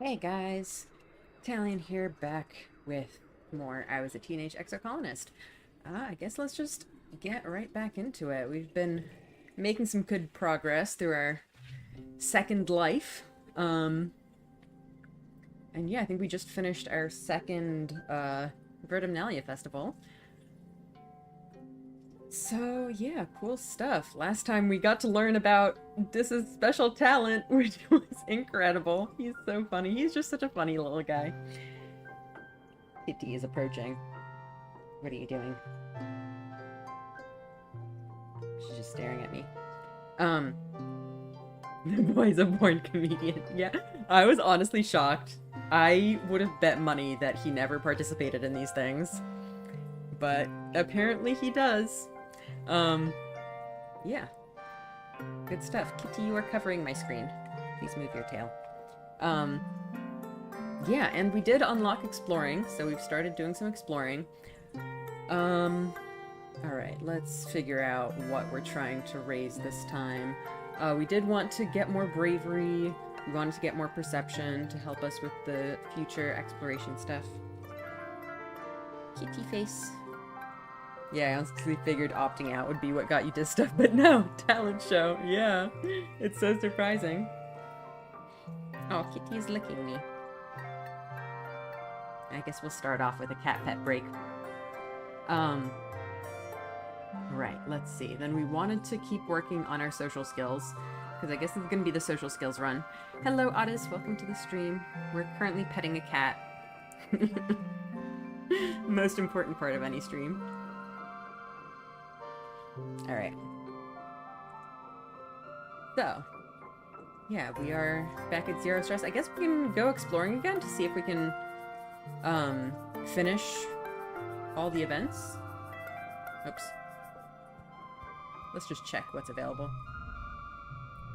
Hey guys, Italian here, back with more I Was a Teenage Exocolonist. I guess let's just get right back into it. We've been making some good progress through our second life. And yeah, I think we just finished our second Vertimnalia festival. So yeah, cool stuff. Last time we got to learn about Dis's special talent, which was incredible. He's so funny. He's just such a funny little guy. Kitty is approaching. What are you doing? She's just staring at me. Um, the boy's a born comedian. Yeah, I was honestly shocked. I would have bet money that he never participated in these things. But apparently he does. Yeah. Good stuff. Kitty, you are covering my screen. Please move your tail. Yeah, and we did unlock exploring, so we've started doing some exploring. Alright, let's figure out what we're trying to raise this time. We did want to get more bravery, we wanted to get more perception to help us with the future exploration stuff. Kitty face. Yeah, I honestly figured opting out would be what got you this stuff, but no, talent show, yeah. It's so surprising. Oh, Kitty's licking me. I guess we'll start off with a cat pet break. Right, let's see. Then we wanted to keep working on our social skills, because I guess this is going to be the social skills run. Hello, Otis, welcome to the stream. We're currently petting a cat. Most important part of any stream. Alright. So, yeah, we are back at 0 stress. I guess we can go exploring again to see if we can, finish all the events. Oops. Let's just check what's available.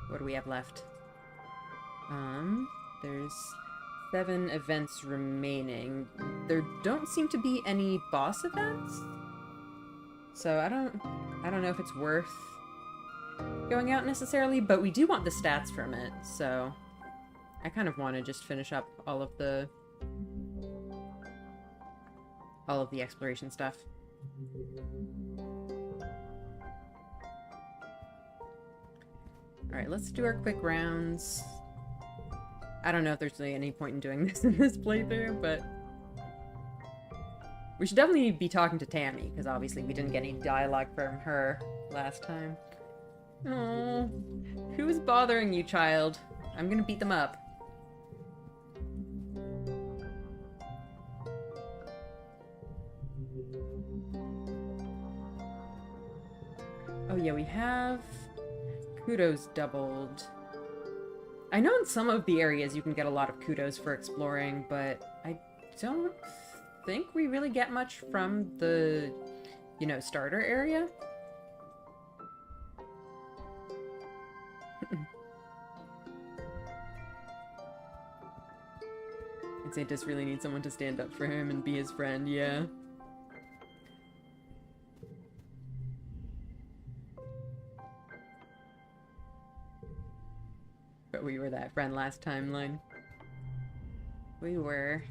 What do we have left? There's 7 events remaining. There don't seem to be any boss events. So I don't know if it's worth going out necessarily, but we do want the stats from it, so I kind of want to just finish up all of the exploration stuff. Alright, let's do our quick rounds. I don't know if there's really any point in doing this in this playthrough, but we should definitely be talking to Tammy, because obviously we didn't get any dialogue from her last time. Oh, who's bothering you, child? I'm gonna beat them up. Oh yeah, we have kudos doubled. I know in some of the areas you can get a lot of kudos for exploring, but I don't think we really get much from the, you know, starter area. I'd say just really need someone to stand up for him and be his friend, yeah. But we were that friend last timeline. We were.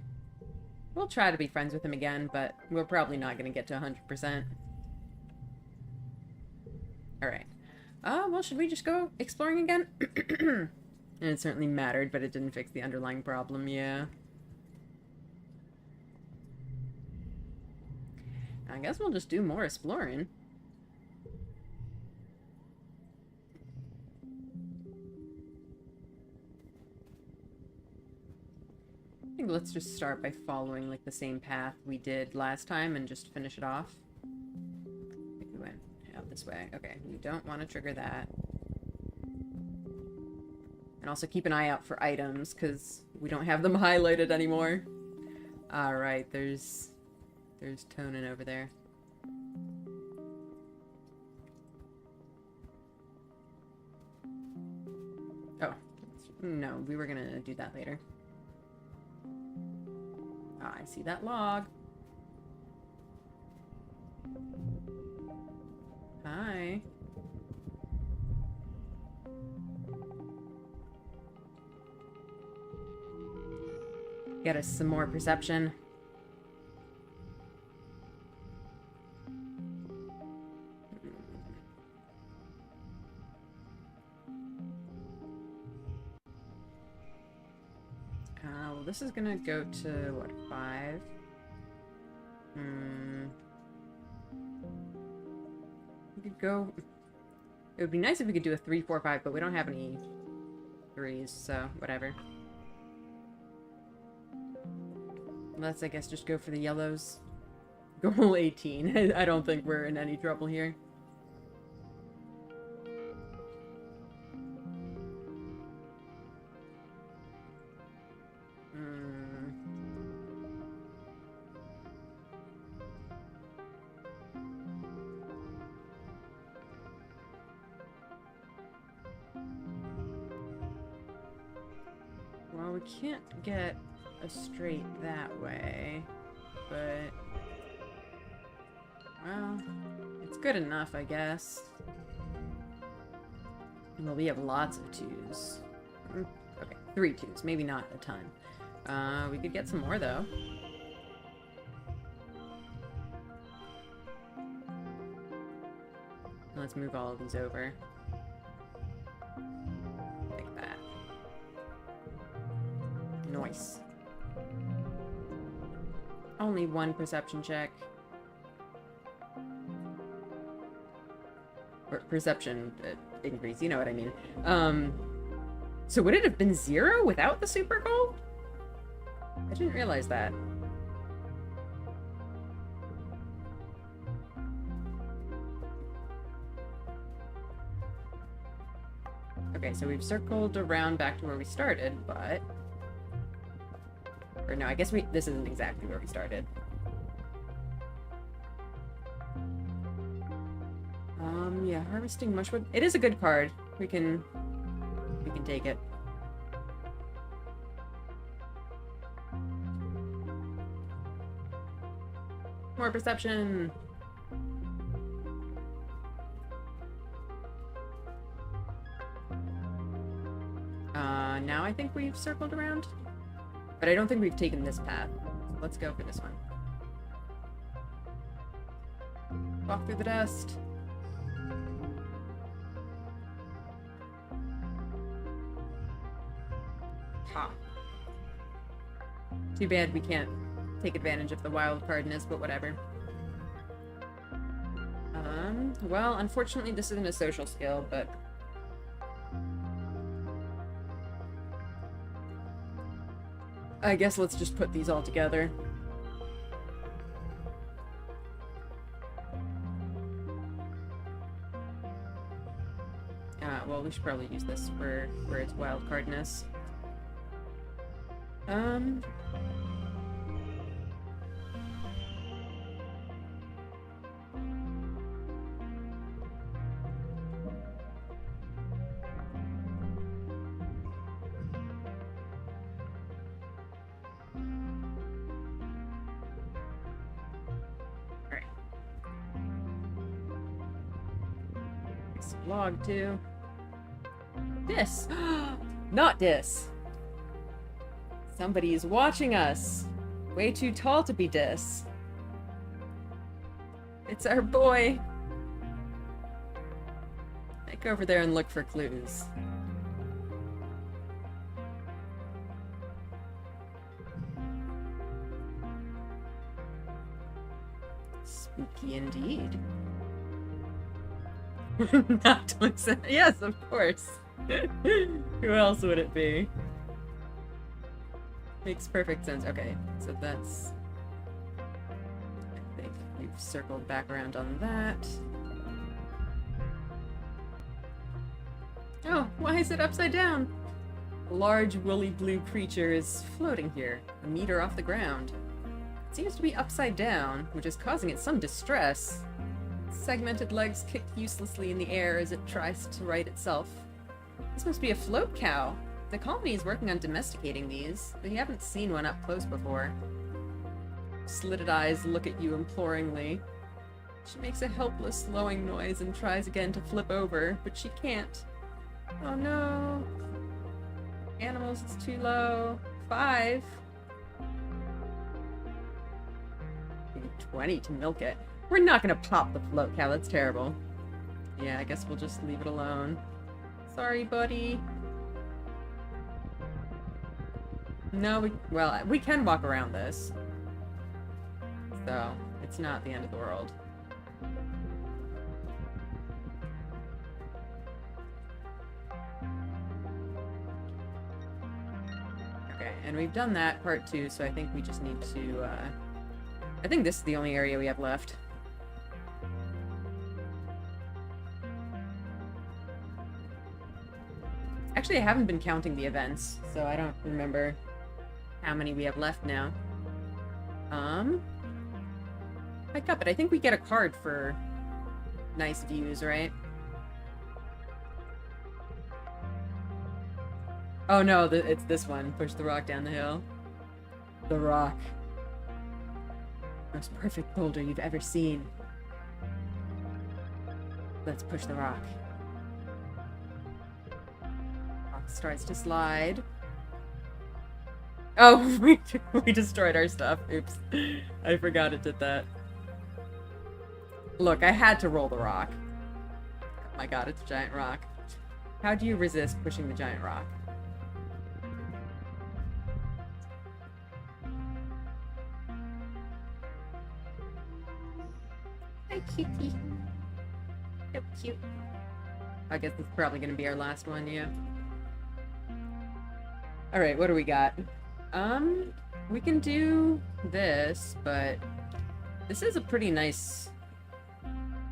We'll try to be friends with him again, but we're probably not going to get to 100%. Alright. Well, should we just go exploring again? And it certainly mattered, but it didn't fix the underlying problem, yeah. I guess we'll just do more exploring. I think let's just start by following like the same path we did last time and just finish it off. I think we went out this way. Okay, we don't want to trigger that. And also keep an eye out for items, because we don't have them highlighted anymore. Alright, there's Tonin over there. Oh, no, we were gonna do that later. Ah, I see that log. Hi. Get us some more perception. Well, this is gonna go to, what, 5? We could go... It would be nice if we could do a 3, 4, 5, but we don't have any 3s, so whatever. Let's, I guess, just go for the yellows. Goal 18. I don't think we're in any trouble here. Well, we can't get a straight that way, but, well, it's good enough, I guess. Well, we have lots of 2s. Okay, 3 2s, maybe not a ton. We could get some more, though. Let's move all of these over. Like that. Nice. Only 1 perception check. Or perception increase, you know what I mean. So would it have been 0 without the super goal? I didn't realize that. Okay, so we've circled around back to where we started, but... Or no, I guess this isn't exactly where we started. Yeah, harvesting mushwood. It is a good card. We can take it. More perception. Now I think we've circled around. But I don't think we've taken this path. So let's go for this one. Walk through the dust. Ha. Too bad we can't take advantage of the wild cardness, but whatever. Well, unfortunately this isn't a social skill, but... I guess let's just put these all together. Well, we should probably use this for its wild cardness. Log too. Dis! Not Dis! Somebody is watching us! Way too tall to be Dis. It's our boy! I go over there and look for clues. Spooky indeed. Not Twixen. Yes, of course. Who else would it be? Makes perfect sense. Okay, so that's... I think we've circled back around on that. Oh, why is it upside down? A large woolly blue creature is floating here, a meter off the ground. It seems to be upside down, which is causing it some distress. Segmented legs kick uselessly in the air as it tries to right itself. This must be a float cow. The colony is working on domesticating these, but you haven't seen one up close before. Slitted eyes look at you imploringly. She makes a helpless, lowing noise and tries again to flip over, but she can't. Oh no. Animals, it's too low. 5. 20 to milk it. We're not gonna pop the float cow. That's terrible. Yeah, I guess we'll just leave it alone. Sorry, buddy. No, well, we can walk around this. So, it's not the end of the world. Okay, and we've done that part 2, so I think we just need to, I think this is the only area we have left. Actually, I haven't been counting the events, so I don't remember how many we have left now. Pick up it. I think we get a card for nice views, right? Oh no, it's this one. Push the rock down the hill. The rock. Most perfect boulder you've ever seen. Let's push the rock. Rock starts to slide. Oh, we destroyed our stuff. Oops. I forgot it did that. Look, I had to roll the rock. Oh my god, it's a giant rock. How do you resist pushing the giant rock? Hi, kitty. So cute. I guess this is probably going to be our last one, yeah. Alright, what do we got? We can do this, but this is a pretty nice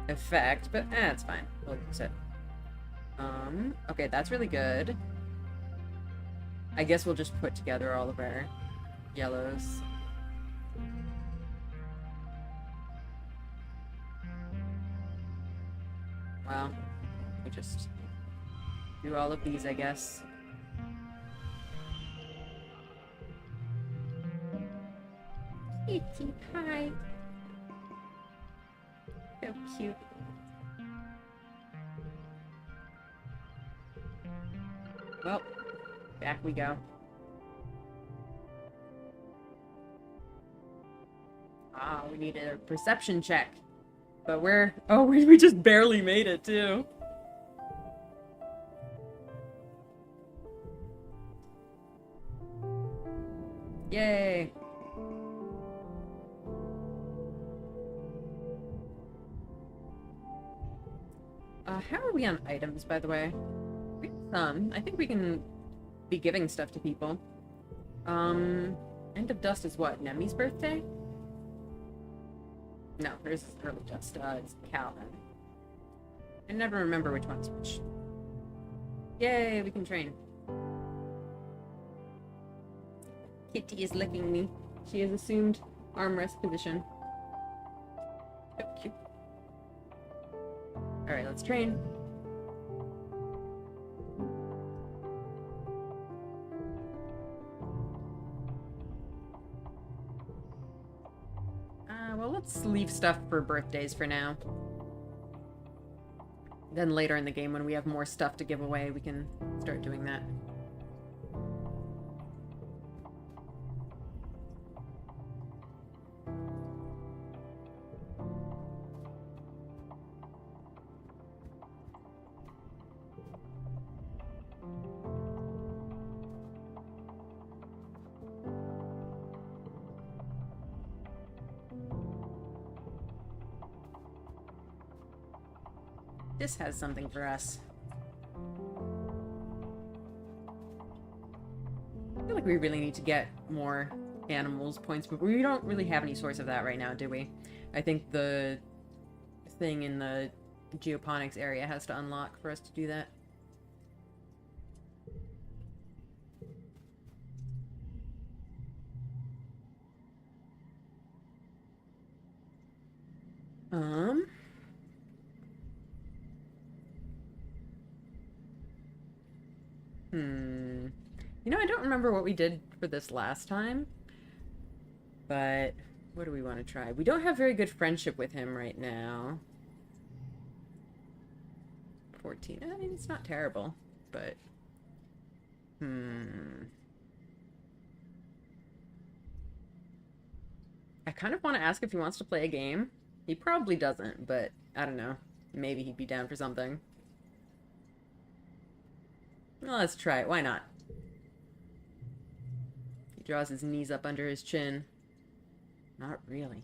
effect, but it's fine. We'll use it. Okay, that's really good. I guess we'll just put together all of our yellows. Well, we just do all of these, I guess. Kitty pie. So cute. Well, back we go. Ah, we need a perception check. But we're... Oh, we just barely made it, too. Yay! How are we on items, by the way? We have some. I think we can be giving stuff to people. End of Dust is what? Nemi's birthday? No, hers is Early Dust. It's Calvin. I never remember which one's which. Yay, we can train. Kitty is licking me. She has assumed armrest position. So cute. Alright, let's train. Well, let's leave stuff for birthdays for now. Then later in the game, when we have more stuff to give away, we can start doing that. This has something for us. I feel like we really need to get more animals points, but we don't really have any source of that right now, do we? I think the thing in the geoponics area has to unlock for us to do that. You know, I don't remember what we did for this last time, but what do we want to try? We don't have very good friendship with him right now. 14. I mean, it's not terrible, but... I kind of want to ask if he wants to play a game. He probably doesn't, but I don't know. Maybe he'd be down for something. Well, let's try it. Why not? He draws his knees up under his chin. Not really.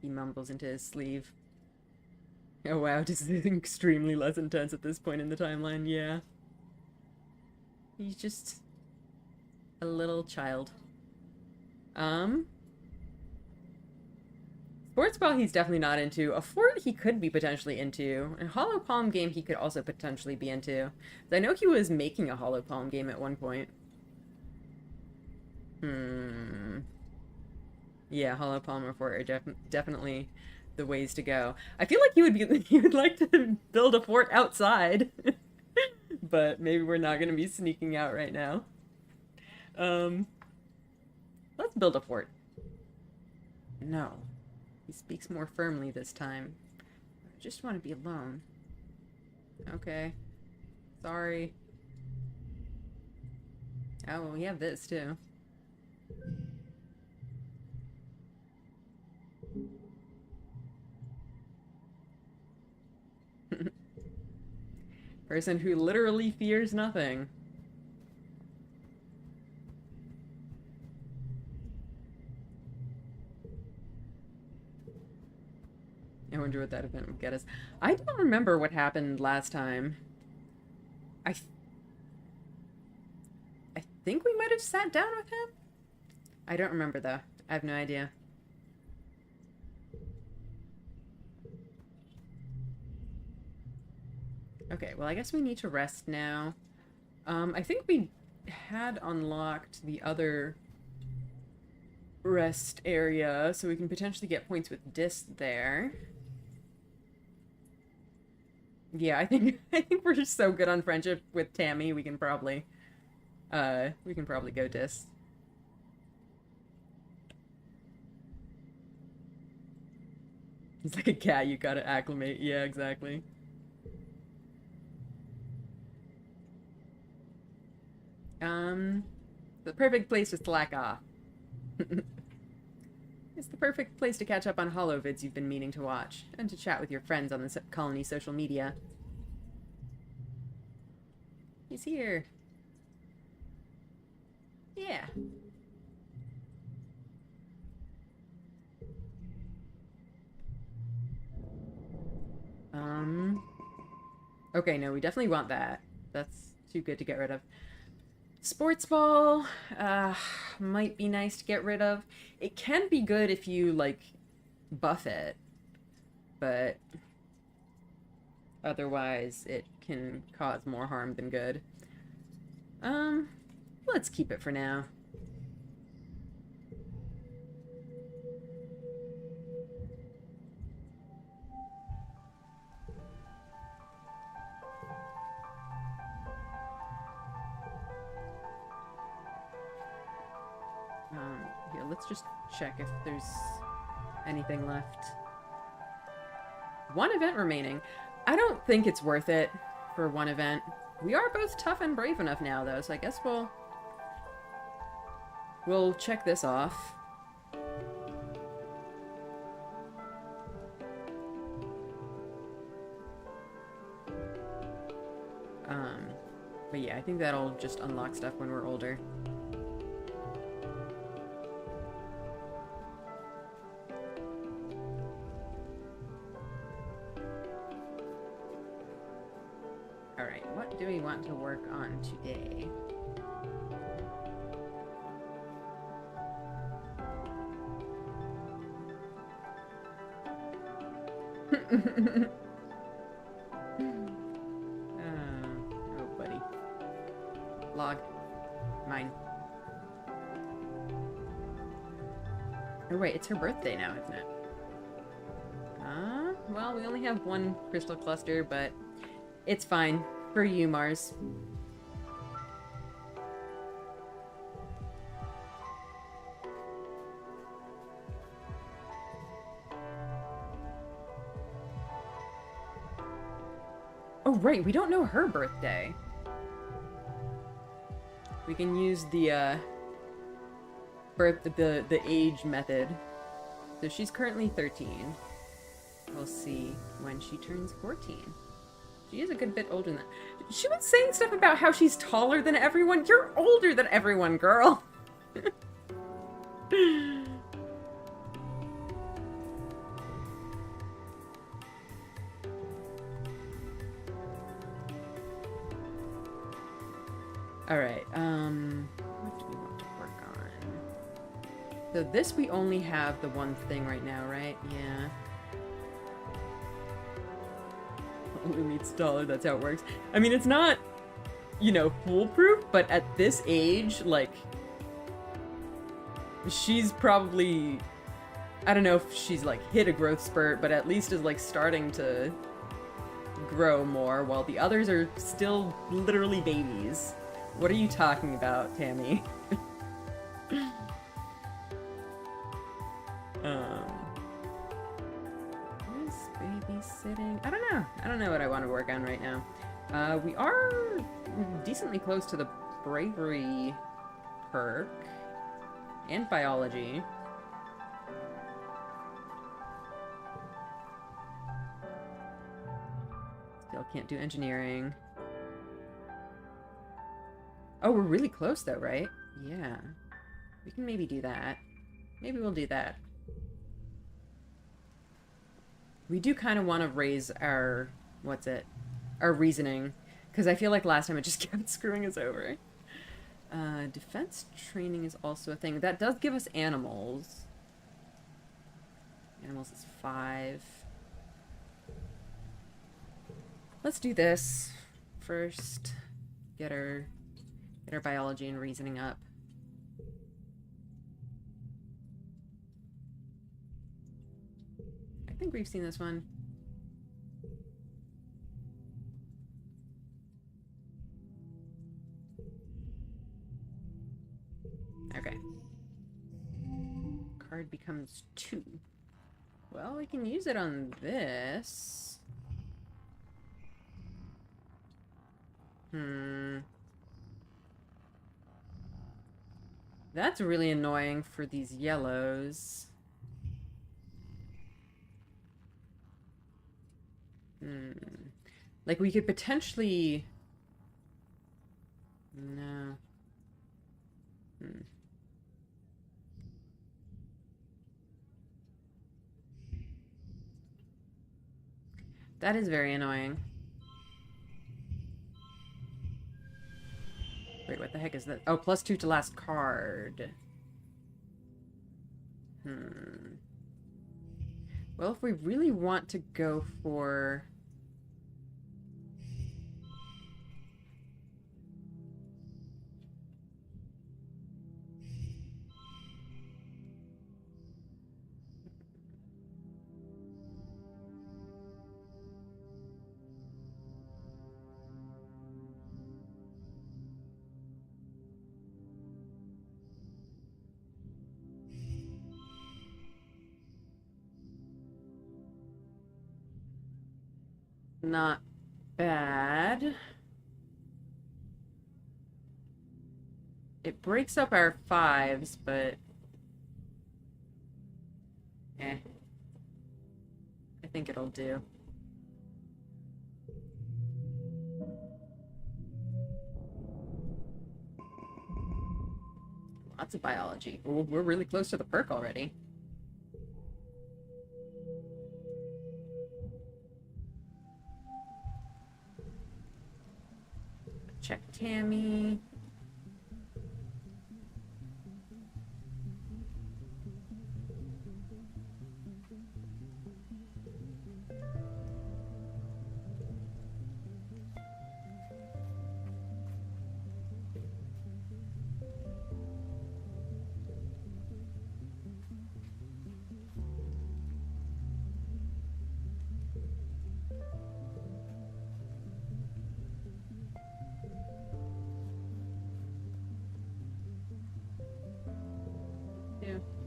He mumbles into his sleeve. Oh wow, this is extremely less intense at this point in the timeline, yeah. He's just a little child. Sports ball he's definitely not into. A fort he could be potentially into. A hollow palm game he could also potentially be into. I know he was making a hollow palm game at one point. Yeah, hollow palm or fort are definitely the ways to go. I feel like he would like to build a fort outside. But maybe we're not gonna be sneaking out right now. Let's build a fort. No. He speaks more firmly this time. I just want to be alone. Okay. Sorry. Oh, well, we have this too. Person who literally fears nothing. I wonder what that event would get us. I don't remember what happened last time. I think we might have sat down with him? I don't remember, though. I have no idea. Okay, well, I guess we need to rest now. I think we had unlocked the other rest area, so we can potentially get points with Dis there. Yeah, I think we're just so good on friendship with Tammy, we can probably go Dis. He's like a cat, you gotta acclimate. Yeah, exactly. The perfect place to slack off. It's the perfect place to catch up on holovids you've been meaning to watch, and to chat with your friends on the colony social media. He's here. Yeah. Okay, no, we definitely want that. That's too good to get rid of. Sports ball, might be nice to get rid of. It can be good if you, like, buff it. But otherwise, it can cause more harm than good. Let's keep it for now. Here, let's just check if there's anything left. One event remaining. I don't think it's worth it for one event. We are both tough and brave enough now, though, so I guess we'll check this off. But yeah, I think that'll just unlock stuff when we're older. Alright, what do we want to work on today? Oh, buddy. Log. Mine. Oh, wait, it's her birthday now, isn't it? Well, we only have one crystal cluster, but it's fine. For you, Mars. Oh, right, we don't know her birthday. We can use the age method So she's currently 13. We'll see when she turns 14. She is a good bit older than that. She was saying stuff about how she's taller than everyone. You're older than everyone, girl. Alright, what do we want to work on? So this we only have the one thing right now, right? Yeah. Only meets dollar, that's how it works. I mean, it's not, you know, foolproof, but at this age, like, she's probably, I don't know if she's, like, hit a growth spurt, but at least is, like, starting to grow more, while the others are still literally babies. What are you talking about, Tammy? Is babysitting? I don't know. I don't know what I want to work on right now. We are decently close to the bravery perk and biology. Still can't do engineering. Oh, we're really close though, right? Yeah. We can maybe do that. Maybe we'll do that. We do kind of want to raise our... what's it? Our reasoning. Because I feel like last time it just kept screwing us over. Defense training is also a thing. That does give us animals. Animals is 5. Let's do this first. Get our biology and reasoning up. I think we've seen this one. Okay. Card becomes 2. Well, we can use it on this. That's really annoying for these yellows. Like, we could potentially... No. That is very annoying. Wait, what the heck is that? Oh, +2 to last card. Well, if we really want to go for... Not bad. It breaks up our 5s, but... I think it'll do. Lots of biology. Ooh, we're really close to the perk already. Check Tammy.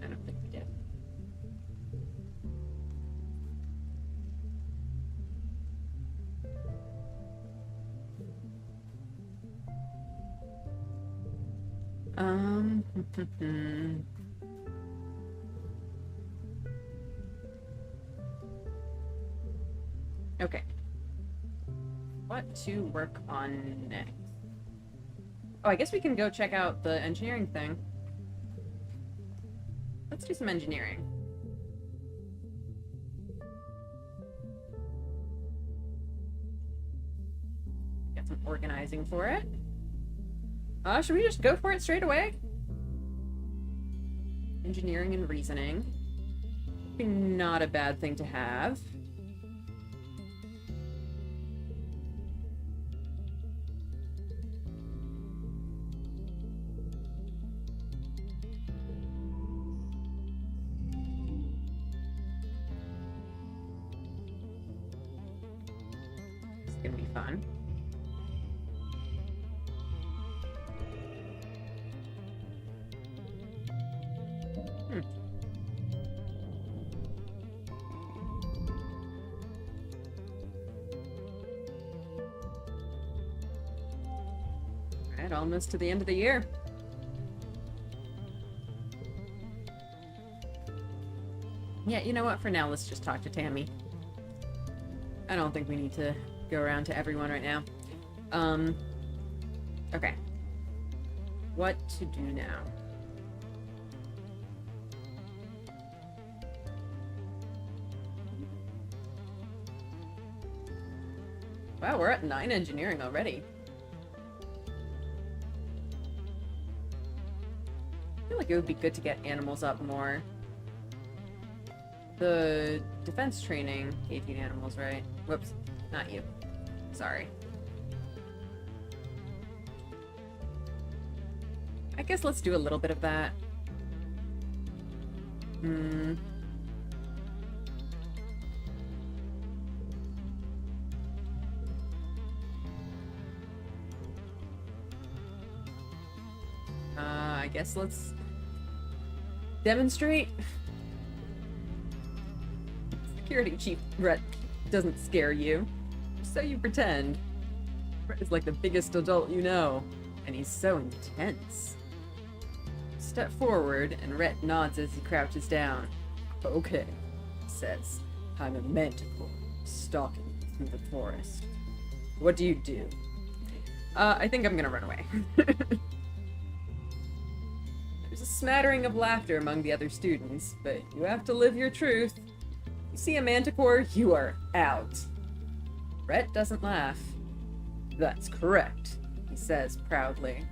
I don't think we did. Okay. What to work on next? Oh, I guess we can go check out the engineering thing. Let's do some engineering. Get some organizing for it. Should we just go for it straight away? Engineering and reasoning. Would be not a bad thing to have. It's gonna be fun. Alright, almost to the end of the year. Yeah, you know what? For now, let's just talk to Tammy. I don't think we need to go around to everyone right now. Okay. What to do now? Wow, we're at 9 engineering already. I feel like it would be good to get animals up more. The defense training, 18 animals, right? Whoops, not you. Sorry. I guess let's do a little bit of that. I guess let's demonstrate. Security Chief Rhett doesn't scare you, so you pretend. Rhett is like the biggest adult you know, and he's so intense. Step forward, and Rhett nods as he crouches down. Okay, he says. I'm a manticore, stalking through the forest. What do you do? I think I'm gonna run away. There's a smattering of laughter among the other students, but you have to live your truth. You see a manticore, you are out. Rhett doesn't laugh. That's correct, he says proudly.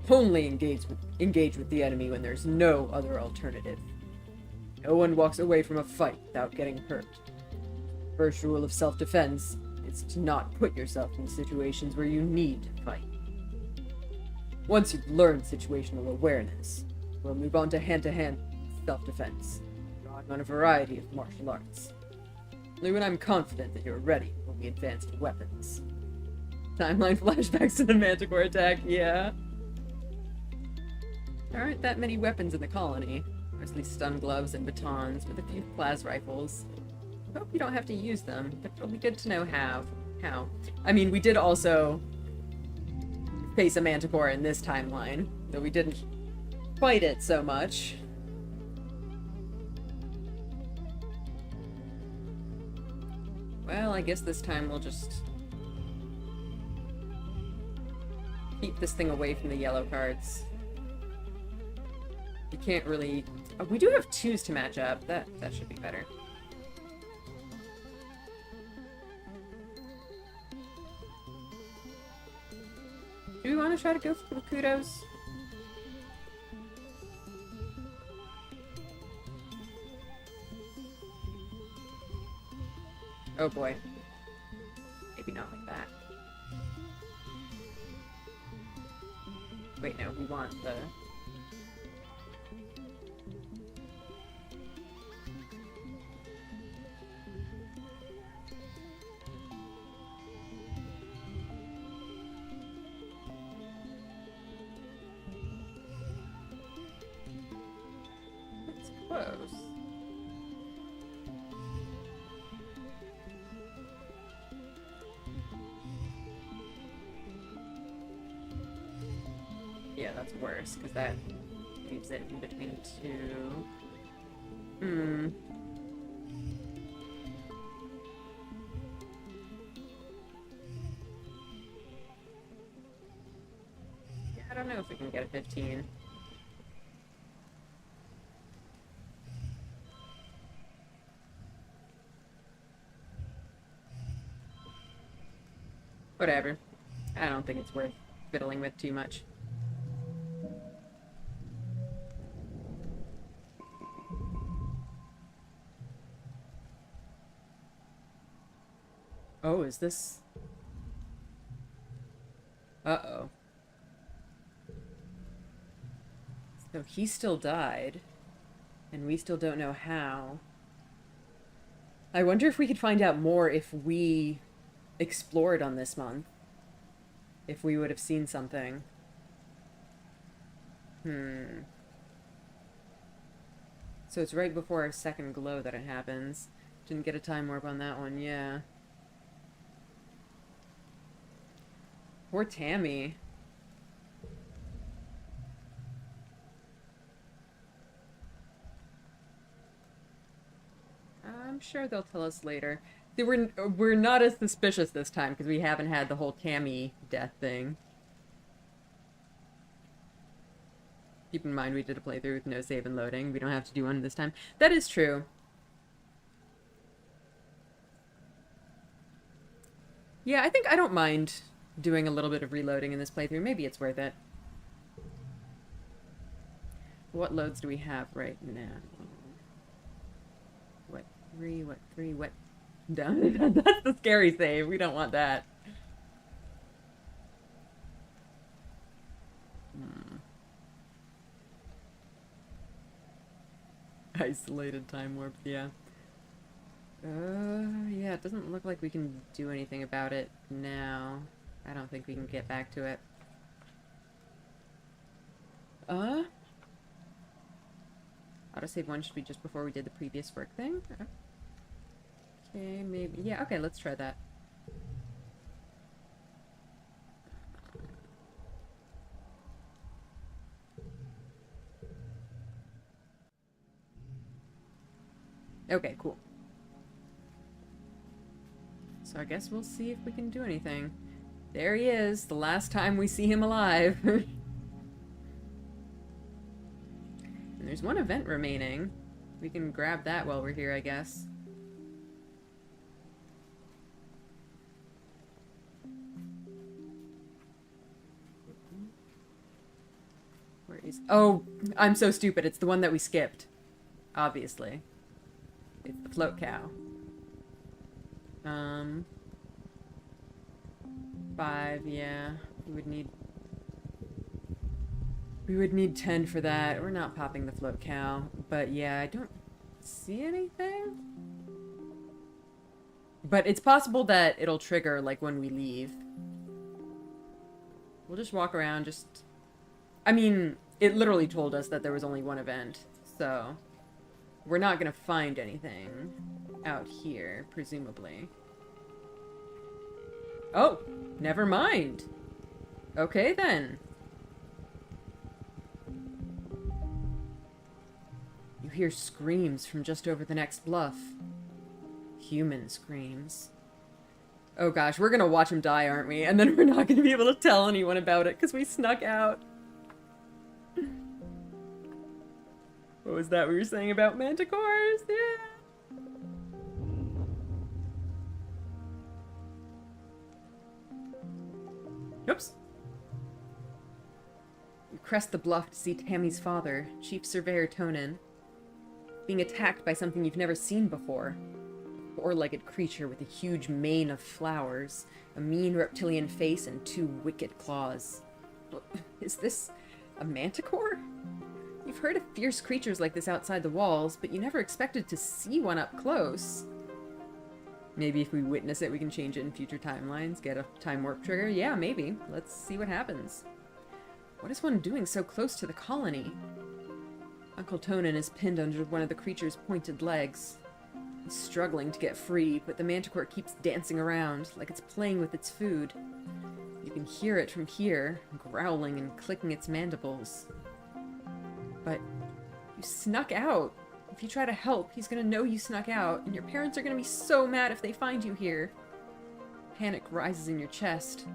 Only engage with the enemy when there's no other alternative. No one walks away from a fight without getting hurt. First rule of self-defense is to not put yourself in situations where you need to fight. Once you've learned situational awareness, we'll move on to hand-to-hand self-defense, drawing on a variety of martial arts. Only when I'm confident that you're ready will we advance to weapons. Timeline flashbacks to the Manticore attack, yeah. There aren't that many weapons in the colony. Mostly stun gloves and batons, with a few plas rifles. I hope you don't have to use them, but it'll be good to know how. I mean, we did also face a manticore in this timeline, though we didn't fight it so much. Well, I guess this time we'll just keep this thing away from the yellow cards. You can't really... Oh, we do have 2s to match up. That should be better. Do we want to try to go for the kudos? Oh boy. Maybe not like that. Wait, no, we want the... It's close. Yeah, that's worse, because that leaves it in between 2. know if we can get a 15. Whatever. I don't think it's worth fiddling with too much. Oh, is this... Uh-oh. So he still died, and we still don't know how. I wonder if we could find out more if we explored on this month. If we would have seen something. So it's right before our second glow that it happens. Didn't get a time warp on that one, yeah. Poor Tammy. I'm sure they'll tell us later. We're not as suspicious this time because we haven't had the whole Tammy death thing. Keep in mind we did a playthrough with no save and loading. We don't have to do one this time. That is true. Yeah, I think I don't mind doing a little bit of reloading in this playthrough. Maybe it's worth it. What loads do we have right now? What 3, what 3, what... Down. That's the scary save. We don't want that. Isolated time warp, yeah. Yeah, it doesn't look like we can do anything about it now. I don't think we can get back to it. Autosave 1 should be just before we did the previous work thing. Okay, maybe. Yeah, okay, let's try that. Okay, cool. So I guess we'll see if we can do anything. There he is, the last time we see him alive. And there's one event remaining. We can grab that while we're here, I guess. Where is... Oh, I'm so stupid. It's the one that we skipped. Obviously. It's the float cow. 5, yeah. We would need 10 for that. We're not popping the float cow. But yeah, I don't see anything. But it's possible that it'll trigger, like, when we leave. We'll just walk around, just... I mean, it literally told us that there was only one event, so... We're not gonna find anything out here, presumably. Oh! Never mind! Okay, then. You hear screams from just over the next bluff. Human screams. Oh gosh, we're gonna watch him die, aren't we? And then we're not gonna be able to tell anyone about it because we snuck out. What was that we were saying about manticores? Yeah. Oops. You crest the bluff to see Tammy's father, Chief Surveyor Tonin, being attacked by something you've never seen before. A four-legged creature with a huge mane of flowers, a mean reptilian face, and 2 wicked claws. Is this a manticore? You've heard of fierce creatures like this outside the walls, but you never expected to see one up close. Maybe if we witness it, we can change it in future timelines, get a time warp trigger. Yeah, maybe. Let's see what happens. What is one doing so close to the colony? Uncle Tonin is pinned under one of the creature's pointed legs. He's struggling to get free, but the manticore keeps dancing around, like it's playing with its food. You can hear it from here, growling and clicking its mandibles. But you snuck out. If you try to help, he's gonna know you snuck out, and your parents are gonna be so mad if they find you here. Panic rises in your chest.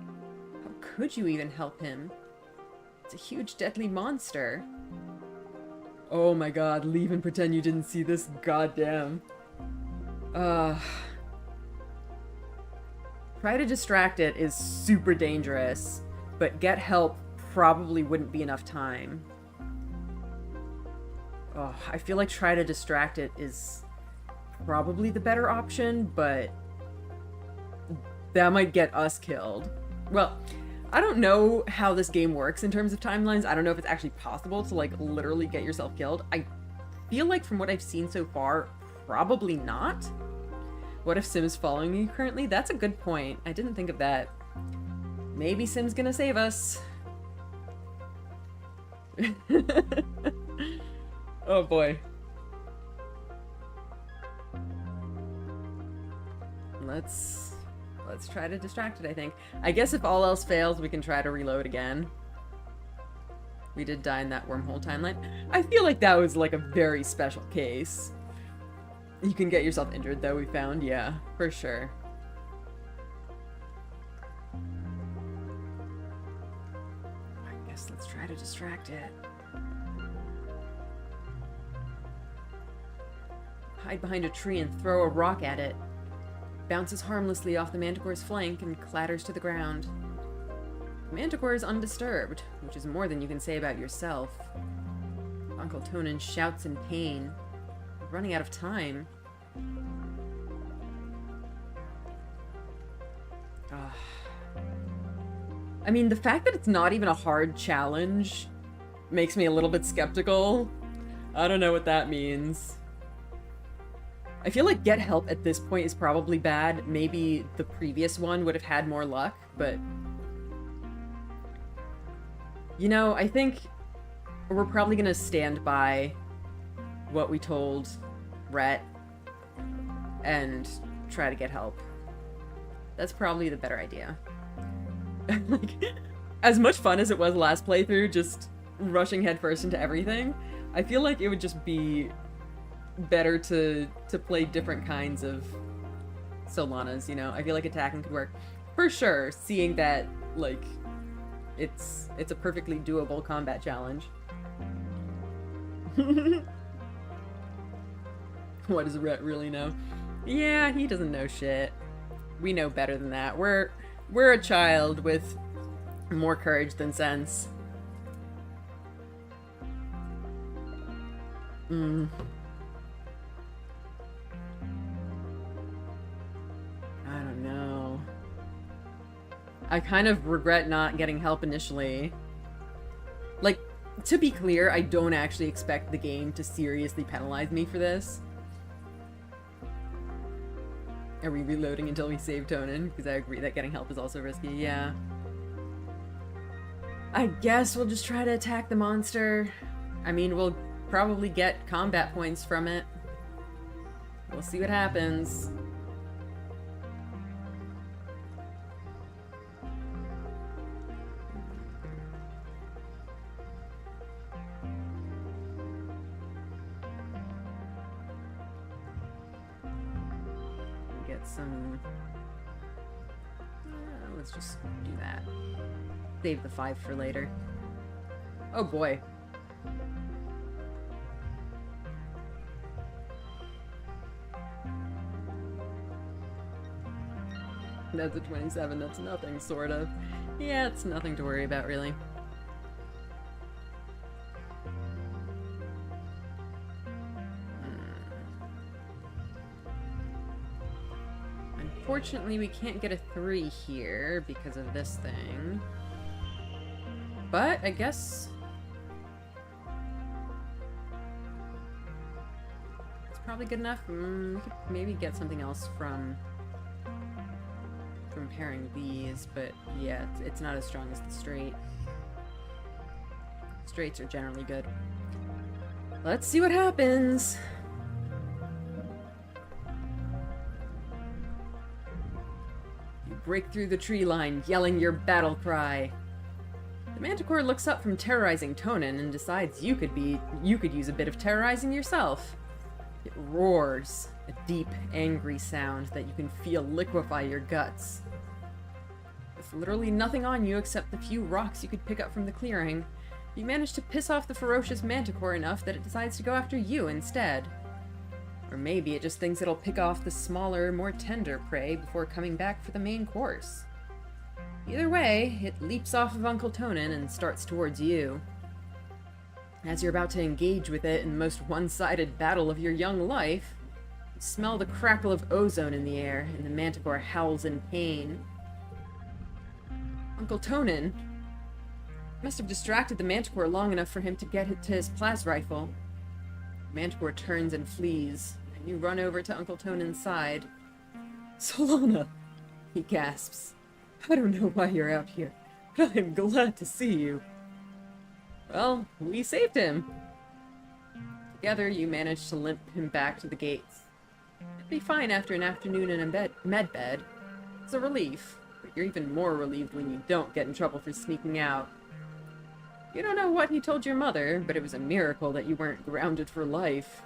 How could you even help him? It's a huge deadly monster. Oh my god, leave and pretend you didn't see this, goddamn. Try to distract it is super dangerous, but get help probably wouldn't be enough time. Oh, I feel like try to distract it is probably the better option, but that might get us killed. Well, I don't know how this game works in terms of timelines. I don't know if it's actually possible to, like, literally get yourself killed. I feel like from what I've seen so far, probably not. What if Sim is following you currently? That's a good point. I didn't think of that. Maybe Sim's gonna save us. Oh boy. Let's try to distract it, I think. I guess if all else fails, we can try to reload again. We did die in that wormhole timeline. I feel like that was like a very special case. You can get yourself injured though, we found. Yeah, for sure. I guess let's try to distract it. Hide behind a tree and throw a rock at it. Bounces harmlessly off the manticore's flank and clatters to the ground. The manticore is undisturbed, which is more than you can say about yourself. Uncle Tonin shouts in pain. We're running out of time. I mean, the fact that it's not even a hard challenge makes me a little bit skeptical. I don't know what that means. I feel like get help at this point is probably bad. Maybe the previous one would have had more luck, but... You know, I think we're probably gonna stand by what we told Rhett and try to get help. That's probably the better idea. Like, as much fun as it was last playthrough, just rushing headfirst into everything, I feel like it would just be better to play different kinds of Solanas, you know? I feel like attacking could work. For sure, seeing that, like, it's a perfectly doable combat challenge. What does Rhett really know? Yeah, he doesn't know shit. We know better than that. We're a child with more courage than sense. I don't know. I kind of regret not getting help initially. Like, to be clear, I don't actually expect the game to seriously penalize me for this. Are we reloading until we save Tonin? Because I agree that getting help is also risky, yeah. I guess we'll just try to attack the monster. I mean, we'll probably get combat points from it. We'll see what happens. Get some... let's just do that. Save the 5 for later. Oh boy. That's a 27, that's nothing, sort of. Yeah, it's nothing to worry about, really. Unfortunately, we can't get a 3 here because of this thing. But, I guess... it's probably good enough. We could maybe get something else from pairing these, but yeah, it's not as strong as the straight. Straights are generally good. Let's see what happens. You break through the tree line, yelling your battle cry. The manticore looks up from terrorizing Tonin and decides you could use a bit of terrorizing yourself. It roars, a deep, angry sound that you can feel liquefy your guts. With literally nothing on you except the few rocks you could pick up from the clearing, You manage to piss off the ferocious manticore enough that it decides to go after you instead. Or maybe it just thinks it'll pick off the smaller, more tender prey before coming back for the main course. Either way, it leaps off of Uncle Tonin and starts towards you. As you're about to engage with it in the most one-sided battle of your young life, you smell the crackle of ozone in the air, and the manticore howls in pain. Uncle Tonin must have distracted the manticore long enough for him to get to his plas rifle. The manticore turns and flees, and you run over to Uncle Tonin's side. "Solana!" he gasps. "I don't know why you're out here, but I am glad to see you." "Well, we saved him." Together, you manage to limp him back to the gates. He'll be fine after an afternoon in a med bed. It's a relief, but you're even more relieved when you don't get in trouble for sneaking out. You don't know what he told your mother, but it was a miracle that you weren't grounded for life.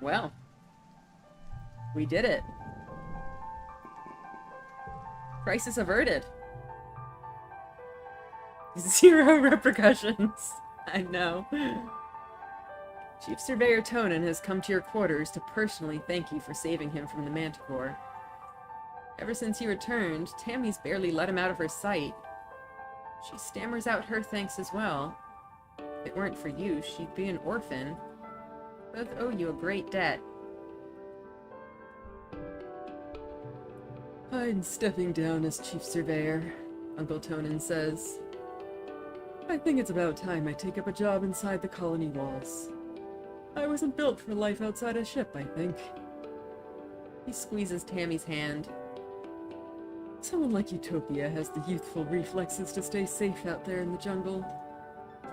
Well, we did it. Crisis averted. 0 repercussions. I know. Chief Surveyor Tonin has come to your quarters to personally thank you for saving him from the manticore. Ever since he returned, Tammy's barely let him out of her sight. She stammers out her thanks as well. If it weren't for you, she'd be an orphan. Both owe you a great debt. "I'm stepping down as Chief Surveyor," Uncle Tonin says. "I think it's about time I take up a job inside the colony walls. I wasn't built for life outside a ship, I think." He squeezes Tammy's hand. "Someone like Utopia has the youthful reflexes to stay safe out there in the jungle.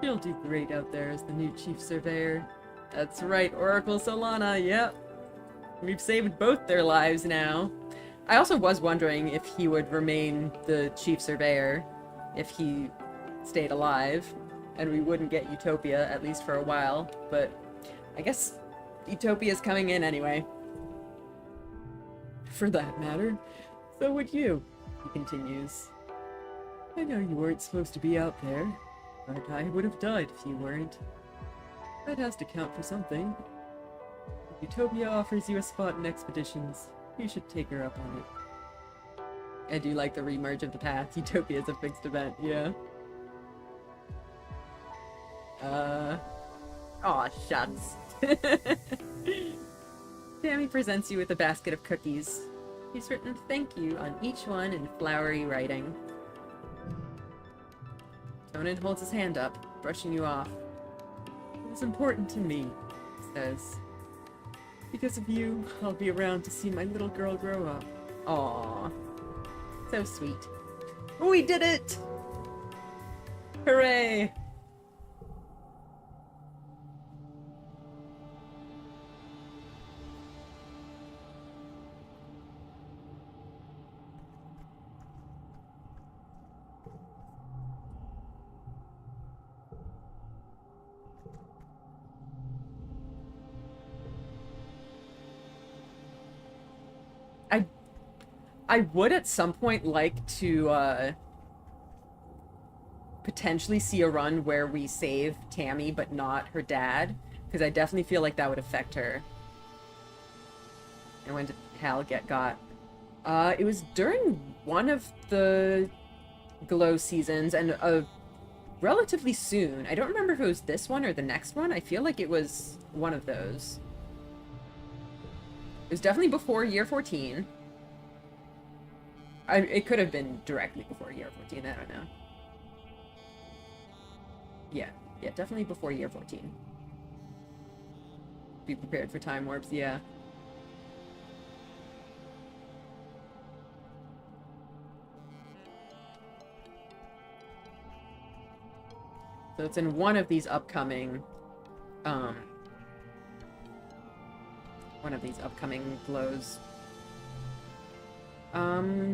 She'll do great out there as the new Chief Surveyor." "That's right, Oracle Solana, yep. We've saved both their lives now." I also was wondering if he would remain the Chief Surveyor if he stayed alive, and we wouldn't get Utopia, at least for a while, but I guess Utopia's coming in anyway. "For that matter, so would you," he continues. "I know you weren't supposed to be out there, but I would have died if you weren't. That has to count for something. If Utopia offers you a spot in expeditions, you should take her up on it." I do like the remerge of the path. Utopia is a fixed event, yeah. Aw, shucks. Tammy presents you with a basket of cookies. He's written "thank you" on each one in flowery writing. Tonin holds his hand up, brushing you off. "It was important to me," he says. "Because of you, I'll be around to see my little girl grow up." Aww. So sweet. We did it! Hooray! I would at some point like to potentially see a run where we save Tammy but not her dad, because I definitely feel like that would affect her. And when did Hal get got? It was during one of the Glow seasons, and relatively soon. I don't remember if it was this one or the next one. I feel like it was one of those. It was definitely before year 14. It could have been directly before year 14, I don't know. Yeah, definitely before year 14. Be prepared for time warps, yeah. So it's in one of these upcoming, glows.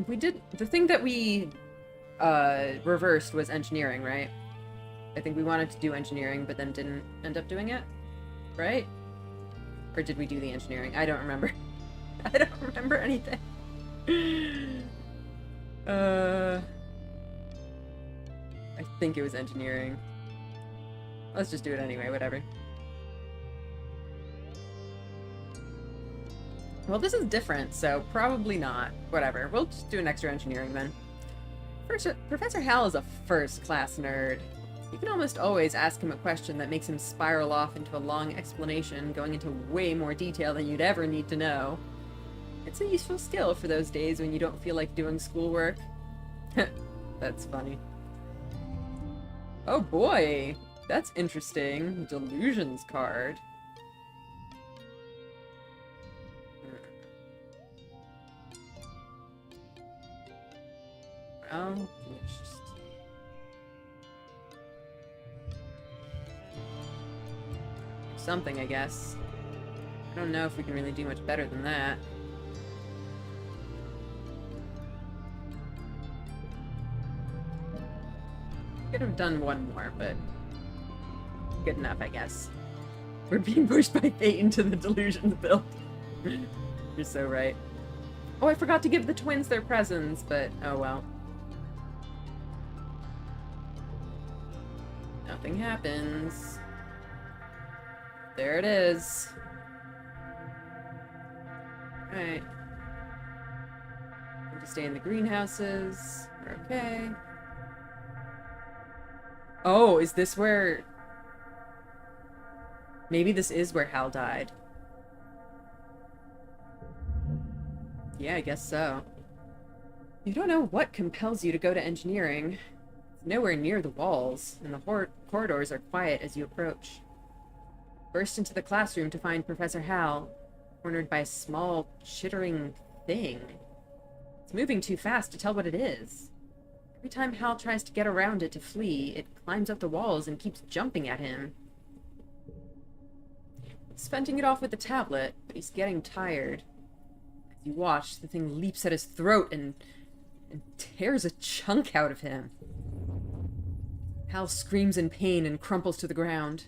We did, the thing that we, reversed was engineering, right? I think we wanted to do engineering, but then didn't end up doing it, right? Or did we do the engineering? I don't remember. I don't remember anything. I think it was engineering. Let's just do it anyway, whatever. Well, this is different, so probably not. Whatever. We'll just do an extra engineering then. First, Professor Hal is a first-class nerd. You can almost always ask him a question that makes him spiral off into a long explanation, going into way more detail than you'd ever need to know. It's a useful skill for those days when you don't feel like doing schoolwork. That's funny. Oh boy! That's interesting. Delusions card. Well, let's just... something, I guess. I don't know if we can really do much better than that. Could have done one more, but good enough, I guess. We're being pushed by fate into the delusions build. You're so right. Oh, I forgot to give the twins their presents, but oh well. Nothing happens. There it is. Alright. Need to stay in the greenhouses. We're okay. Oh, is this where... maybe this is where Hal died. Yeah, I guess so. You don't know what compels you to go to engineering. It's nowhere near the walls, and the corridors are quiet as you approach. Burst into the classroom to find Professor Hal, cornered by a small, chittering thing. It's moving too fast to tell what it is. Every time Hal tries to get around it to flee, it climbs up the walls and keeps jumping at him. He's fending it off with the tablet, but he's getting tired. As you watch, the thing leaps at his throat and tears a chunk out of him. Hal screams in pain and crumples to the ground.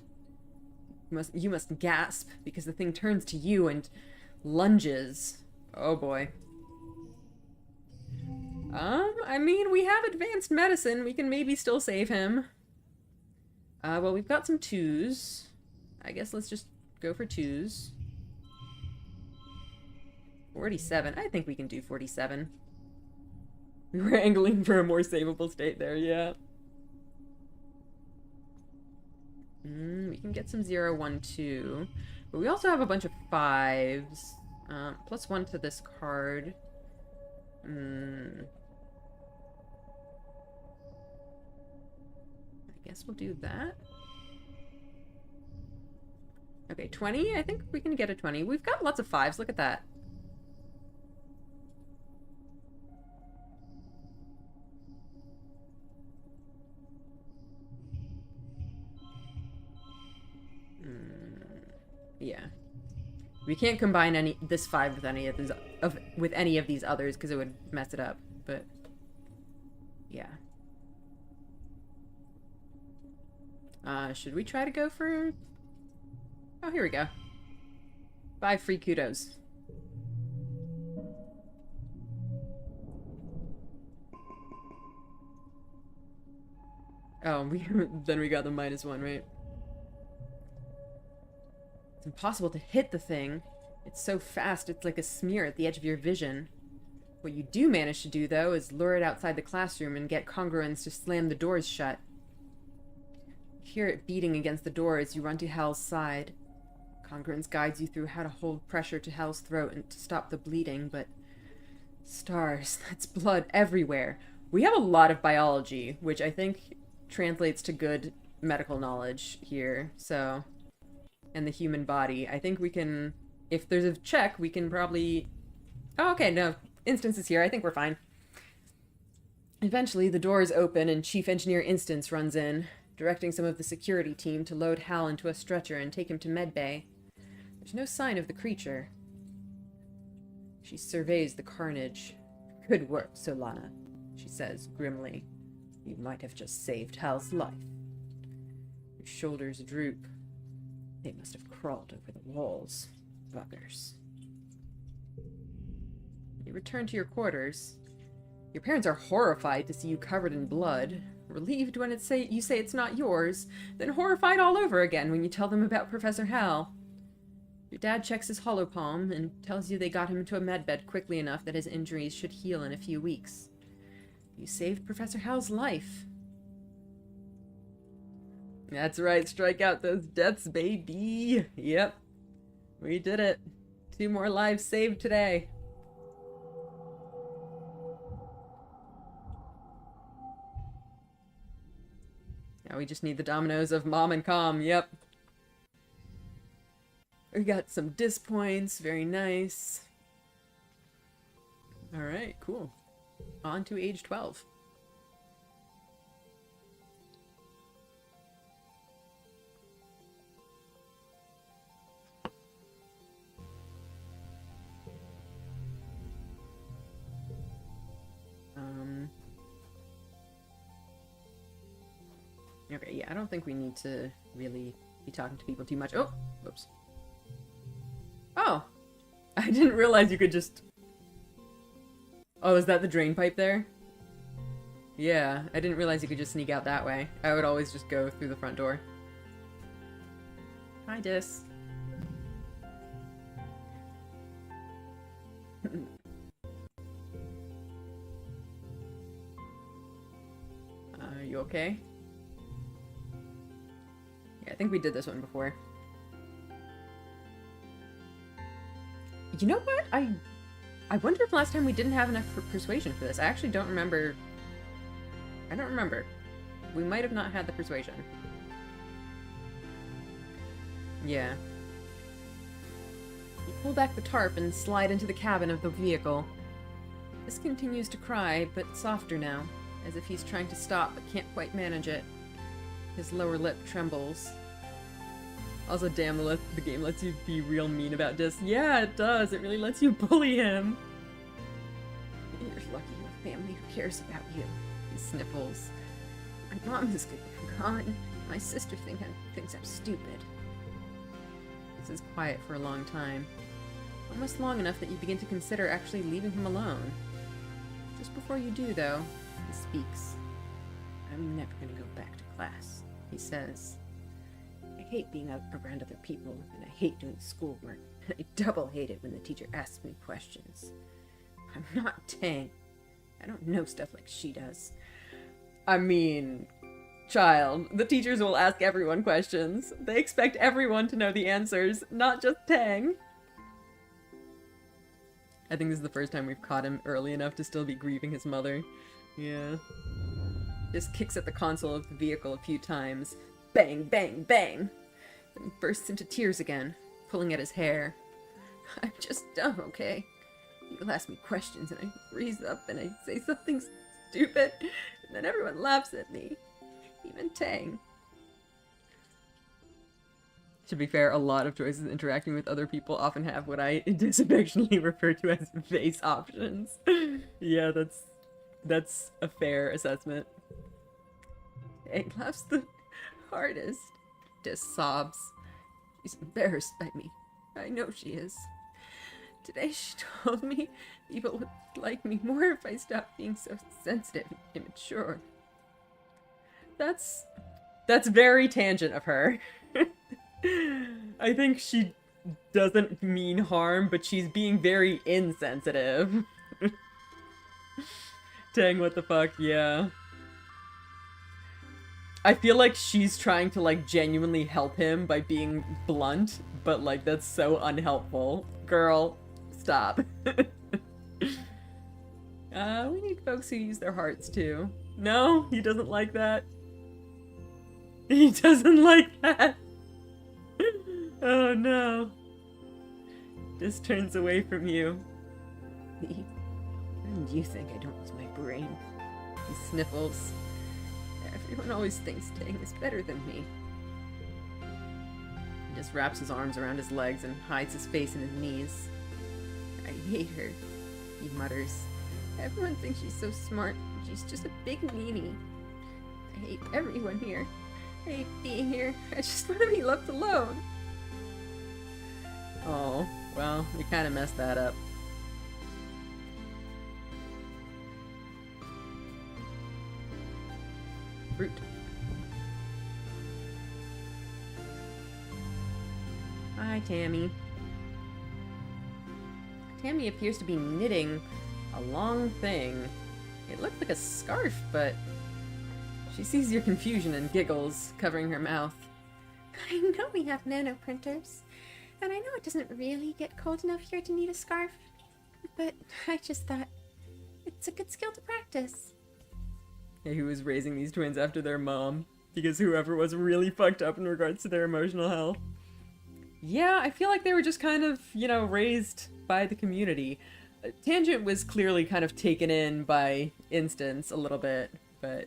You must gasp, because the thing turns to you and lunges. Oh boy. I mean, we have advanced medicine. We can maybe still save him. Well, we've got some 2s. I guess let's just go for 2s. 47. I think we can do 47. We were angling for a more savable state there, yeah. We can get some 0, 1, 2. But we also have a bunch of 5s. Plus 1 to this card. I guess we'll do that. Okay, 20? I think we can get a 20. We've got lots of 5s. Look at that. Yeah. We can't combine this 5 with any of these others because it would mess it up, but yeah. Should we try to go for... oh, here we go. 5 free kudos. Oh, then we got the -1, right? It's impossible to hit the thing. It's so fast, it's like a smear at the edge of your vision. What you do manage to do, though, is lure it outside the classroom and get congruence to slam the doors shut. You hear it beating against the door as you run to Hal's side. Congruence guides you through how to hold pressure to Hal's throat and to stop the bleeding, but... stars, that's blood everywhere. We have a lot of biology, which I think translates to good medical knowledge here, so... and the human body. I think we can... if there's a check, we can probably... oh, okay, no. Instance is here. I think we're fine. Eventually, the doors open and Chief Engineer Instance runs in, directing some of the security team to load Hal into a stretcher and take him to medbay. There's no sign of the creature. She surveys the carnage. Good work, Solana, she says grimly. You might have just saved Hal's life. Her shoulders droop. They must have crawled over the walls. Buggers. You return to your quarters. Your parents are horrified to see you covered in blood. relieved when you say it's not yours, then horrified all over again when you tell them about Professor Hal. Your dad checks his holopalm and tells you they got him into a medbed quickly enough that his injuries should heal in a few weeks. You saved Professor Hal's life. That's right, strike out those deaths, baby! Yep, we did it. 2 more lives saved today. Now we just need the dominoes of Mom and Com, yep. We got some disc points, very nice. Alright, cool. On to age 12. Okay, yeah, I don't think we need to really be talking to people too much. Oh! Whoops. Oh! I didn't realize you could just... Oh, is that the drain pipe there? Yeah, I didn't realize you could just sneak out that way. I would always just go through the front door. Hi, Dis. Are you okay? Yeah, I think we did this one before. You know what? I wonder if last time we didn't have enough persuasion for this. I actually don't remember. I don't remember. We might have not had the persuasion. Yeah. You pull back the tarp and slide into the cabin of the vehicle. This continues to cry, but softer now, as if he's trying to stop but can't quite manage it. His lower lip trembles. Also, damn, the game lets you be real mean about Dis. Yeah, it does. It really lets you bully him. You're lucky you have family who cares about you. He sniffles. My mom is gone. My sister thinks I'm stupid. This is quiet for a long time. Almost long enough that you begin to consider actually leaving him alone. Just before you do, though, he speaks. I'm never gonna go back to class, he says. I hate being around other people, and I hate doing schoolwork. I double hate it when the teacher asks me questions. I'm not Tang. I don't know stuff like she does. I mean, child, the teachers will ask everyone questions. They expect everyone to know the answers, not just Tang. I think this is the first time we've caught him early enough to still be grieving his mother. Yeah. Just kicks at the console of the vehicle a few times. Bang, bang, bang! Then bursts into tears again, pulling at his hair. I'm just dumb, okay? You'll ask me questions and I freeze up and I say something stupid, and then everyone laughs at me. Even Tang. To be fair, a lot of choices interacting with other people often have what I disaffectionately refer to as face options. Yeah, that's a fair assessment. Tang laughs the hardest. Dis sobs. She's embarrassed by me. I know she is. Today she told me people would like me more if I stopped being so sensitive and immature. That's very tangent of her. I think she doesn't mean harm, but she's being very insensitive. Dang, what the fuck, yeah. I feel like she's trying to, like, genuinely help him by being blunt, but, like, that's so unhelpful. Girl, stop. We need folks who use their hearts, too. No? He doesn't like that? He doesn't like that? Oh, no. Just turns away from you. And you think I don't use my brain? He sniffles. Everyone always thinks Tang is better than me. He just wraps his arms around his legs and hides his face in his knees. I hate her, he mutters. Everyone thinks she's so smart. She's just a big meanie. I hate everyone here. I hate being here. I just want to be left alone. Oh, well, we kind of messed that up. Fruit. Hi, Tammy. Tammy appears to be knitting a long thing. It looked like a scarf, but she sees your confusion and giggles, covering her mouth. I know we have nanoprinters, and I know it doesn't really get cold enough here to need a scarf, but I just thought it's a good skill to practice. Hey, who was raising these twins after their mom? Because whoever was really fucked up in regards to their emotional health. Yeah, I feel like they were just kind of, you know, raised by the community. Tangent was clearly kind of taken in by instance a little bit, but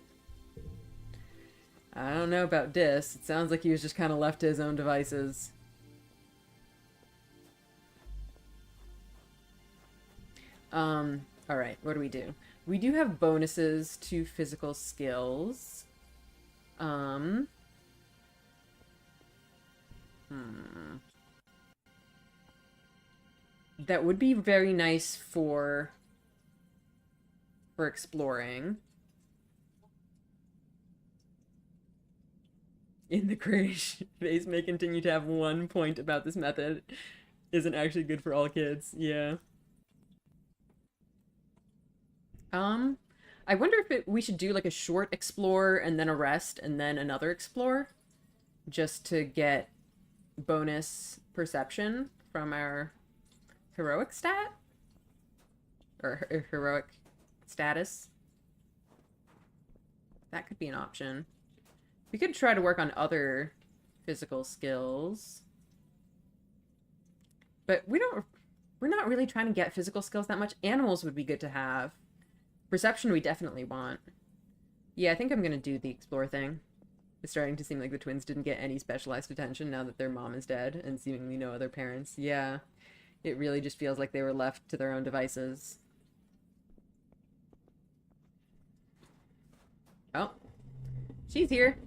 I don't know about Dis. It sounds like he was just kind of left to his own devices. Alright, what do we do? We do have bonuses to physical skills. That would be very nice for exploring. In the creation phase may continue to have 1 point about this method. Isn't actually good for all kids. Yeah. I wonder if we should do like a short explore and then a rest and then another explore, just to get bonus perception from our heroic stat? Or heroic status? That could be an option. We could try to work on other physical skills. But we're not really trying to get physical skills that much. Animals would be good to have. Perception we definitely want. Yeah, I think I'm gonna do the explore thing. It's starting to seem like the twins didn't get any specialized attention now that their mom is dead and seemingly no other parents. Yeah, it really just feels like they were left to their own devices. Oh, she's here.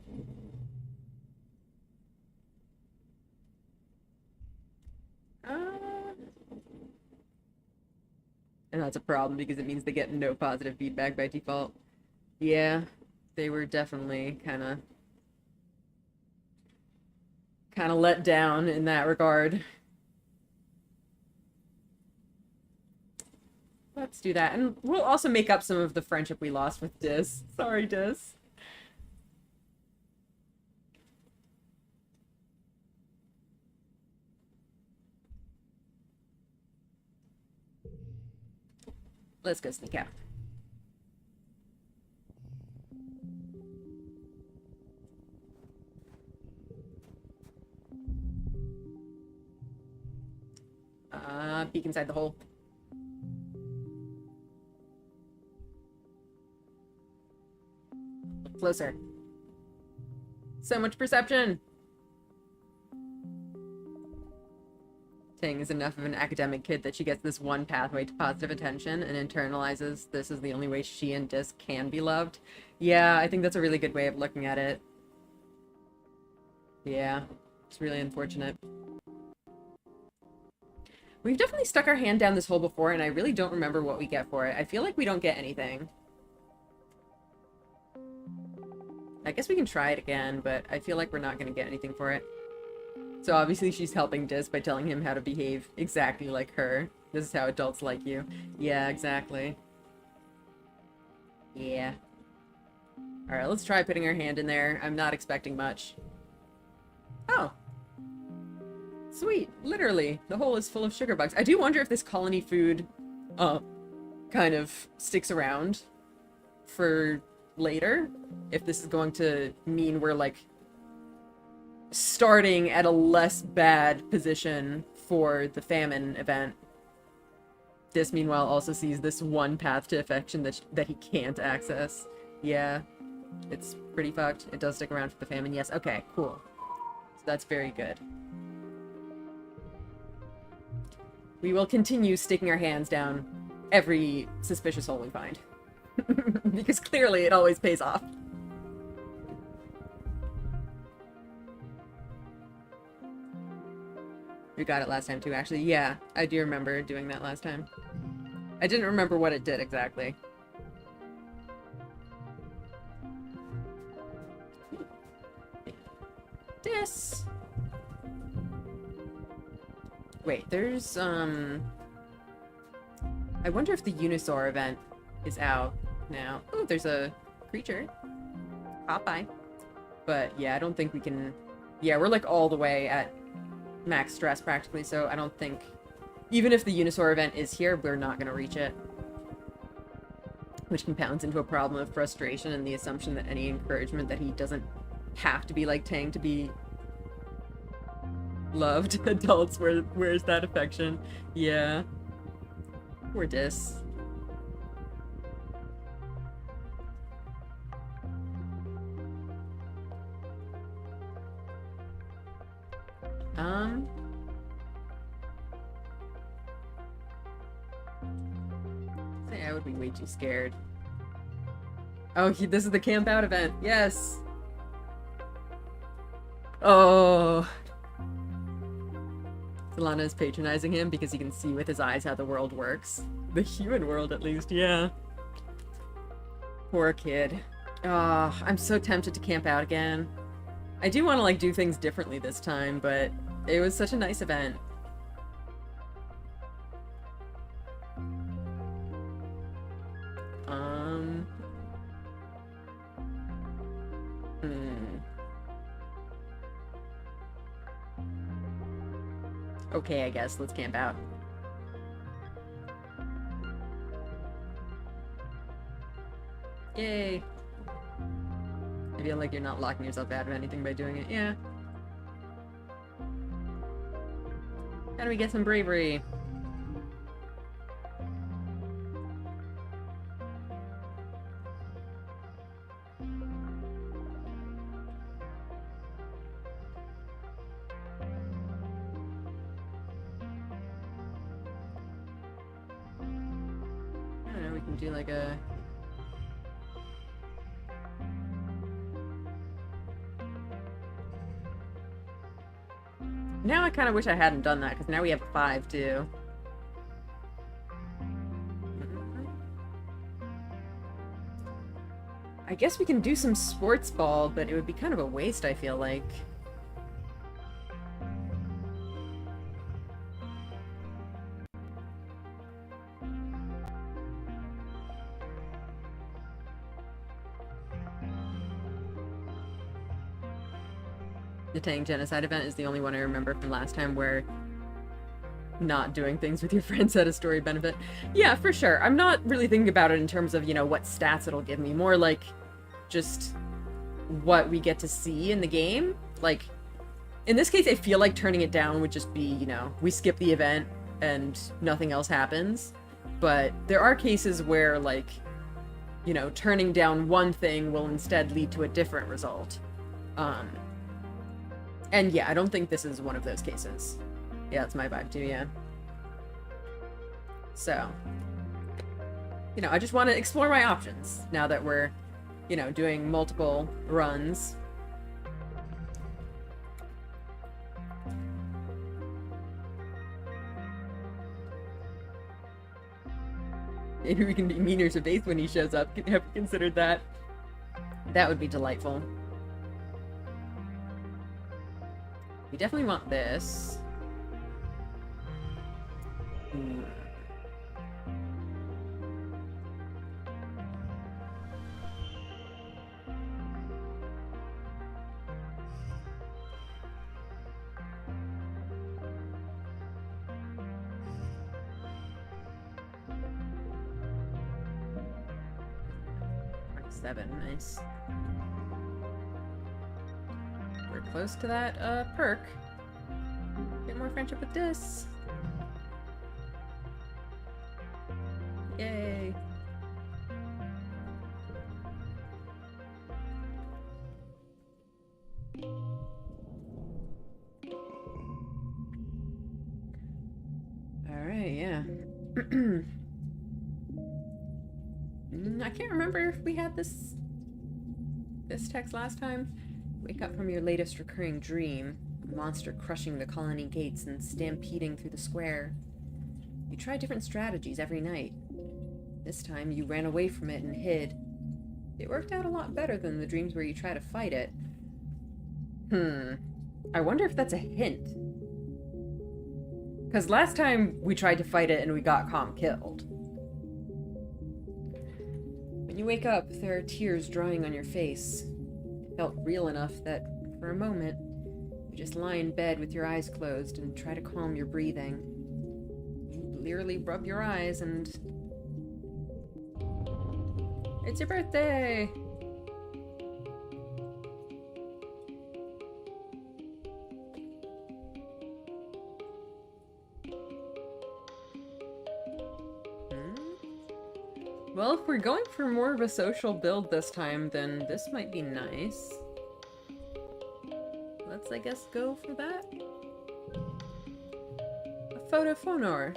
And that's a problem because it means they get no positive feedback by default. Yeah, they were definitely kind of let down in that regard. Let's do that. And we'll also make up some of the friendship we lost with Dis. Sorry, Dis. Let's go sneak out. Peek inside the hole. Look closer. So much perception! Ting is enough of an academic kid that she gets this one pathway to positive attention and internalizes this is the only way she and Dis can be loved. Yeah, I think that's a really good way of looking at it. Yeah, it's really unfortunate. We've definitely stuck our hand down this hole before, and I really don't remember what we get for it. I feel like we don't get anything. I guess we can try it again, but I feel like we're not going to get anything for it. So obviously she's helping Dis by telling him how to behave exactly like her. This is how adults like you. Yeah, exactly. Yeah. Alright, let's try putting our hand in there. I'm not expecting much. Oh. Sweet. Literally. The hole is full of sugar bugs. I do wonder if this colony food, kind of sticks around for later. If this is going to mean we're, like, starting at a less bad position for the famine event. This, meanwhile, also sees this one path to affection that he can't access. Yeah, it's pretty fucked. It does stick around for the famine. Yes, okay, cool. So that's very good. We will continue sticking our hands down every suspicious hole we find. Because clearly it always pays off. We got it last time too, actually. Yeah, I do remember doing that last time. I didn't remember what it did exactly. Yes! Wait, there's, I wonder if the Unisaur event is out now. Oh, there's a creature. Popeye. But, yeah, I don't think we can... Yeah, we're, like, all the way at max stress, practically, so I don't think... Even if the Unisaur event is here, we're not gonna reach it. Which compounds into a problem of frustration and the assumption that any encouragement that he doesn't have to be like Tang to be loved. Adults, where's that affection? Yeah. Poor Dis. I would be way too scared. Oh, this is the camp out event. Yes. Oh. Solana is patronizing him because he can see with his eyes how the world works. The human world, at least, yeah. Poor kid. Oh, I'm so tempted to camp out again. I do want to, like, do things differently this time, but it was such a nice event. Okay, I guess. Let's camp out. Yay! I feel like you're not locking yourself out of anything by doing it. Yeah. How do we get some bravery? Do like a... Now I kind of wish I hadn't done that, because now we have a 5, too. I guess we can do some sports ball, but it would be kind of a waste, I feel like. The Tang genocide event is the only one I remember from last time where not doing things with your friends had a story benefit. Yeah, for sure. I'm not really thinking about it in terms of, you know, what stats it'll give me. More like just what we get to see in the game. Like, in this case, I feel like turning it down would just be, you know, we skip the event and nothing else happens. But there are cases where, like, you know, turning down one thing will instead lead to a different result. And yeah, I don't think this is one of those cases. Yeah, that's my vibe too, yeah. So, you know, I just want to explore my options now that we're, you know, doing multiple runs. Maybe we can be meaner to Faith when he shows up. Have you considered that? That would be delightful. We definitely want this. Ooh. Nice. We're close to that perk. Get more friendship with this. Yay. Alright, yeah. I can't remember if we had this text last time. Wake up from your latest recurring dream. A monster crushing the colony gates and stampeding through the square. You try different strategies every night. This time you ran away from it and hid. It worked out a lot better than the dreams where you try to fight it. I wonder if that's a hint. Because last time we tried to fight it and we got Calm killed. When you wake up, there are tears drying on your face. It felt real enough that, for a moment, you just lie in bed with your eyes closed and try to calm your breathing. You blearily rub your eyes and... It's your birthday! Well, if we're going for more of a social build this time, then this might be nice. Let's, I guess, go for that. A photophonor.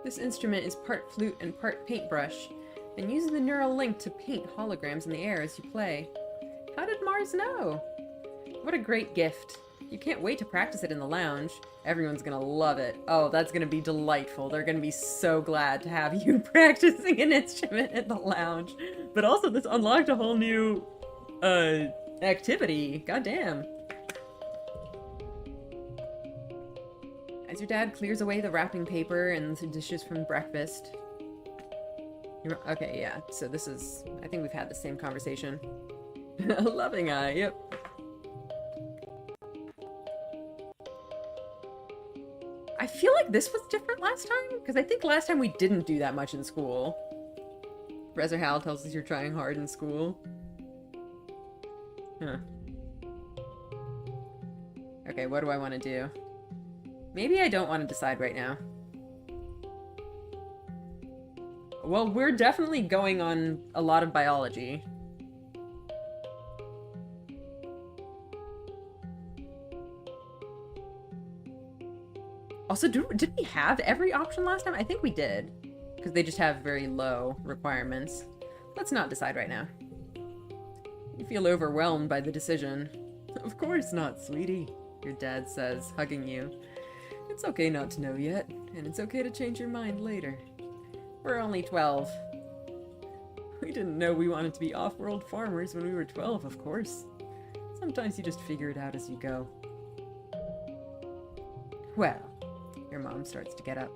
This instrument is part flute and part paintbrush, and uses the neural link to paint holograms in the air as you play. How did Mars know? What a great gift. You can't wait to practice it in the lounge. Everyone's gonna love it. Oh, that's gonna be delightful. They're gonna be so glad to have you practicing an instrument in the lounge. But also, this unlocked a whole new, activity. Goddamn. As your dad clears away the wrapping paper and the dishes from breakfast. Okay, yeah, so this is... I think we've had the same conversation. Loving eye, yep. I feel like this was different last time, because I think last time we didn't do that much in school. Rezer Hal tells us you're trying hard in school. Huh. Okay, what do I want to do? Maybe I don't want to decide right now. Well, we're definitely going on a lot of biology. Also, did we have every option last time? I think we did. Because they just have very low requirements. Let's not decide right now. You feel overwhelmed by the decision. Of course not, sweetie, your dad says, hugging you. It's okay not to know yet, and it's okay to change your mind later. We're only 12. We didn't know we wanted to be off-world farmers when we were 12, of course. Sometimes you just figure it out as you go. Well, your mom starts to get up.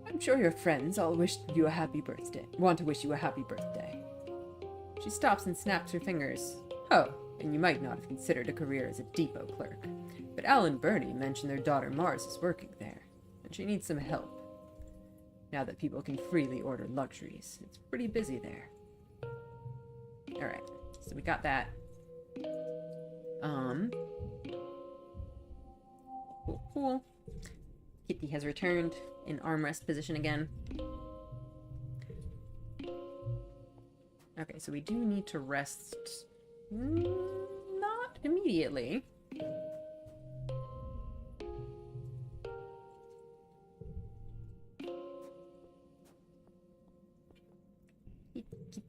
I'm sure your friends all wish you a happy birthday. Want to wish you a happy birthday. She stops and snaps her fingers. Oh, and you might not have considered a career as a depot clerk. But Al and Bernie mentioned their daughter Mars is working there, and she needs some help. Now that people can freely order luxuries, it's pretty busy there. Alright, so we got that. Cool. Kitty has returned in armrest position again. Okay, so we do need to rest. Not immediately.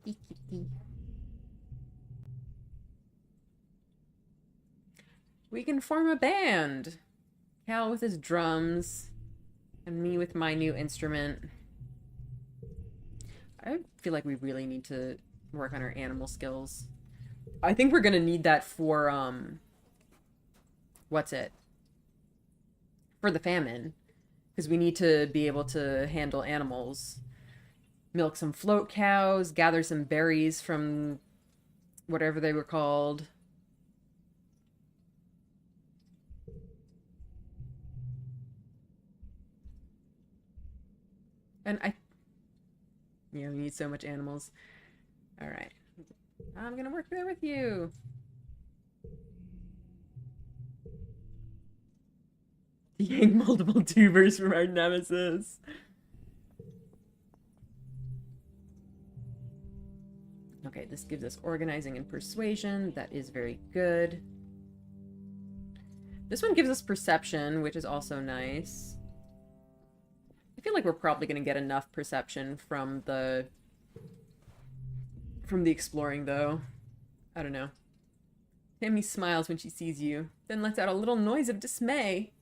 Kitty. We can form a band. Cal with his drums, and me with my new instrument. I feel like we really need to work on our animal skills. I think we're gonna need that for, what's it? For the famine. Because we need to be able to handle animals. Milk some float cows, gather some berries from whatever they were called. And we need so much animals. Alright. I'm gonna work there with you. Yank multiple tubers from our nemesis. Okay, this gives us organizing and persuasion. That is very good. This one gives us perception, which is also nice. I feel like we're probably going to get enough perception from the exploring, though. I don't know. Tammy smiles when she sees you, then lets out a little noise of dismay.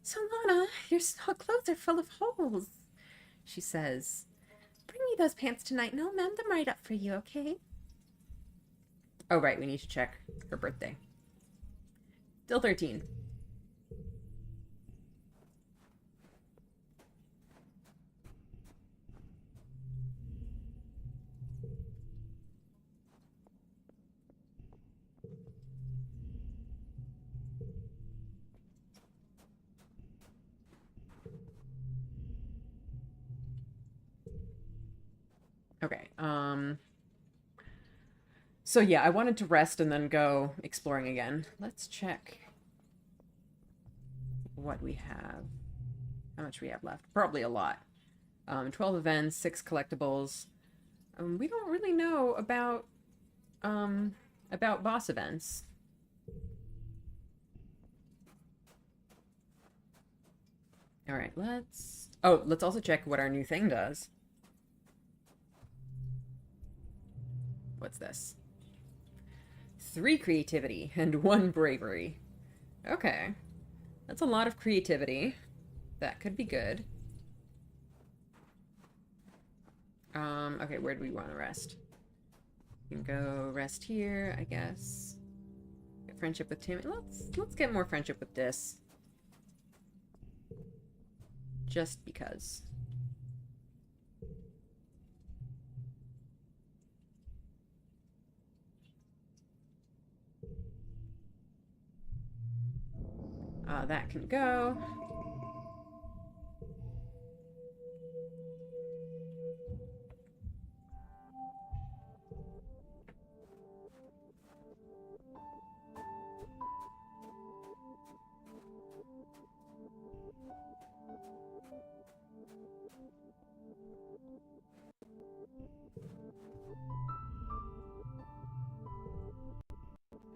So, Lana, your clothes are full of holes, she says. Bring me those pants tonight and I'll mend them right up for you, okay? Oh, right, we need to check her birthday. Still 13. Okay, so yeah, I wanted to rest and then go exploring again. Let's check what we have. How much we have left. Probably a lot. 12 events, 6 collectibles. We don't really know about boss events. Alright, let's... Oh, let's also check what our new thing does. What's this? 3 creativity and 1 bravery. Okay. That's a lot of creativity. That could be good. Okay, where do we want to rest? We can go rest here, I guess. Get friendship with Tim. Let's get more friendship with Dis. Just because. That can go.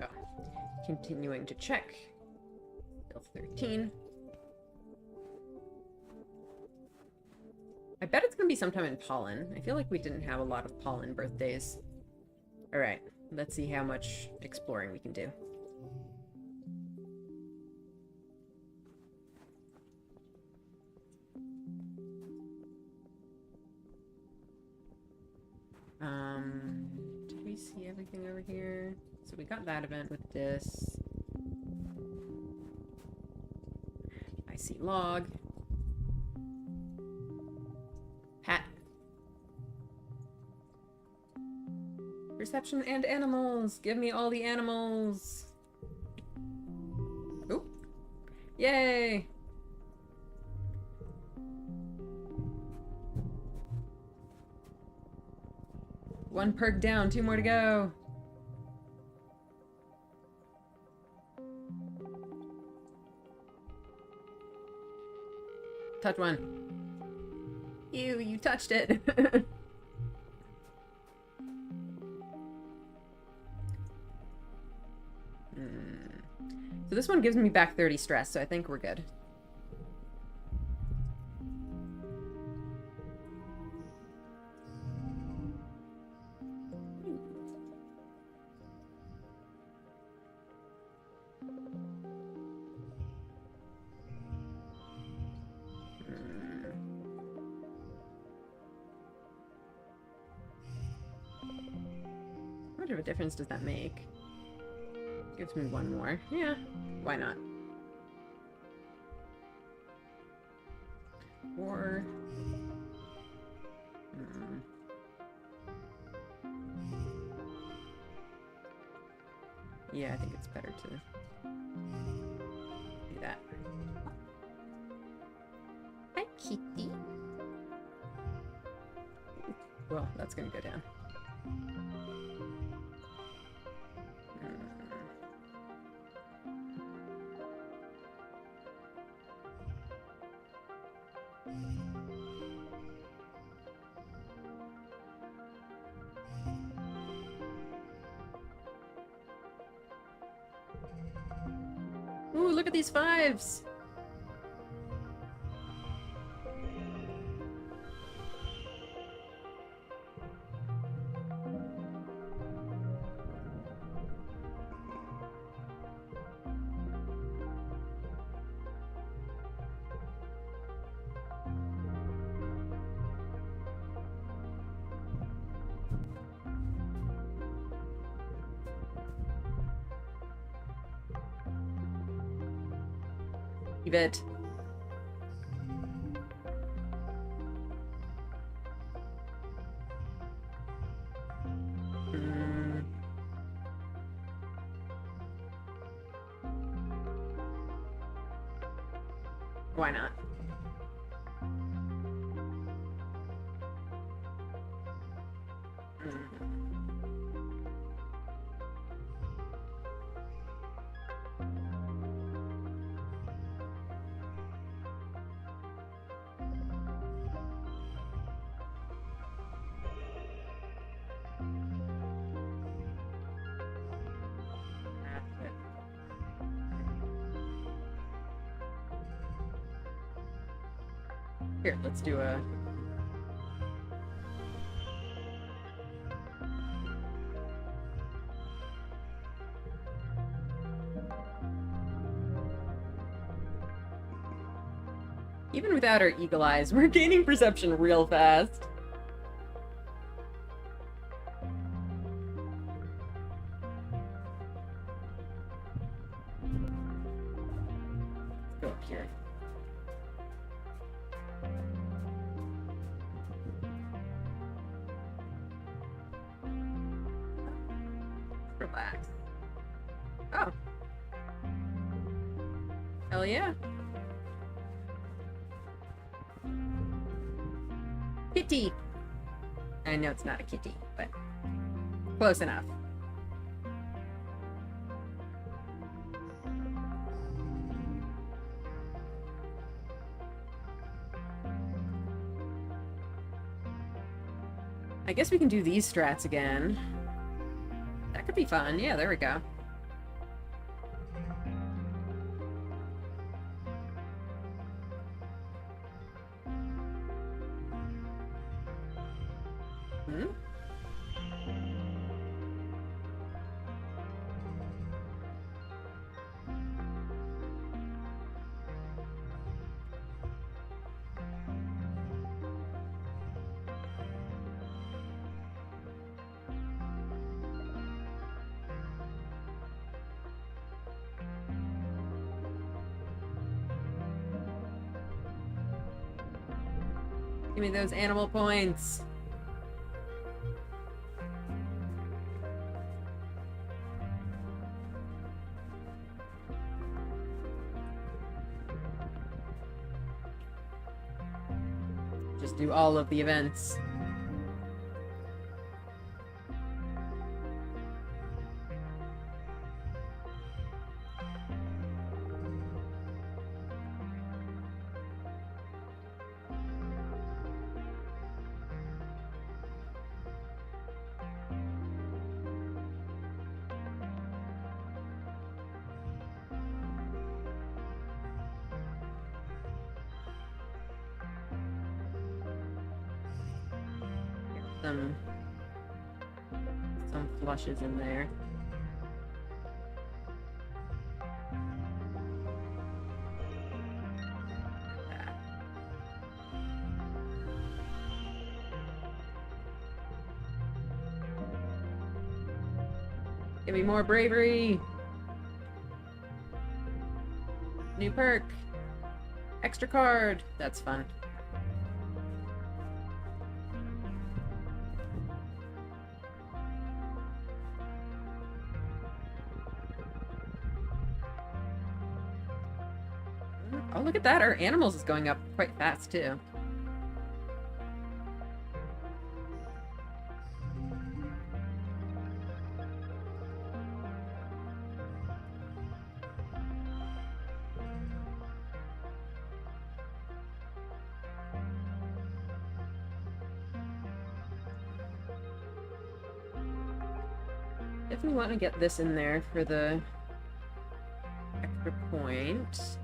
Oh. Continuing to check. Still 13. I bet it's gonna be sometime in Pollen. I feel like we didn't have a lot of Pollen birthdays. Alright, let's see how much exploring we can do. Did we see everything over here? So we got that event with this. I see log. Hat. Perception and animals! Give me all the animals! Oop. Yay! One perk down, 2 more to go. Touch one. Ew, you touched it. So this one gives me back 30 stress, so I think we're good. How much of a difference does that make? Gives me 1 more. Yeah, why not? Or... Yeah, I think it's better to do that. Hi, Kitty. Well, that's gonna go down. Ooh, look at these 5s! Yvette. Why not? Here, let's do a... Even without our eagle eyes, we're gaining perception real fast. Let's go up here. Relax. Oh. Hell yeah. Kitty! I know it's not a kitty, but close enough. I guess we can do these strats again. That could be fun. Yeah, there we go. Give me those animal points. Just do all of the events. Some flushes in there. Give me more bravery. New perk. Extra card. That's fun. Oh, look at that. Our animals is going up quite fast, too. If we want to get this in there for the extra point.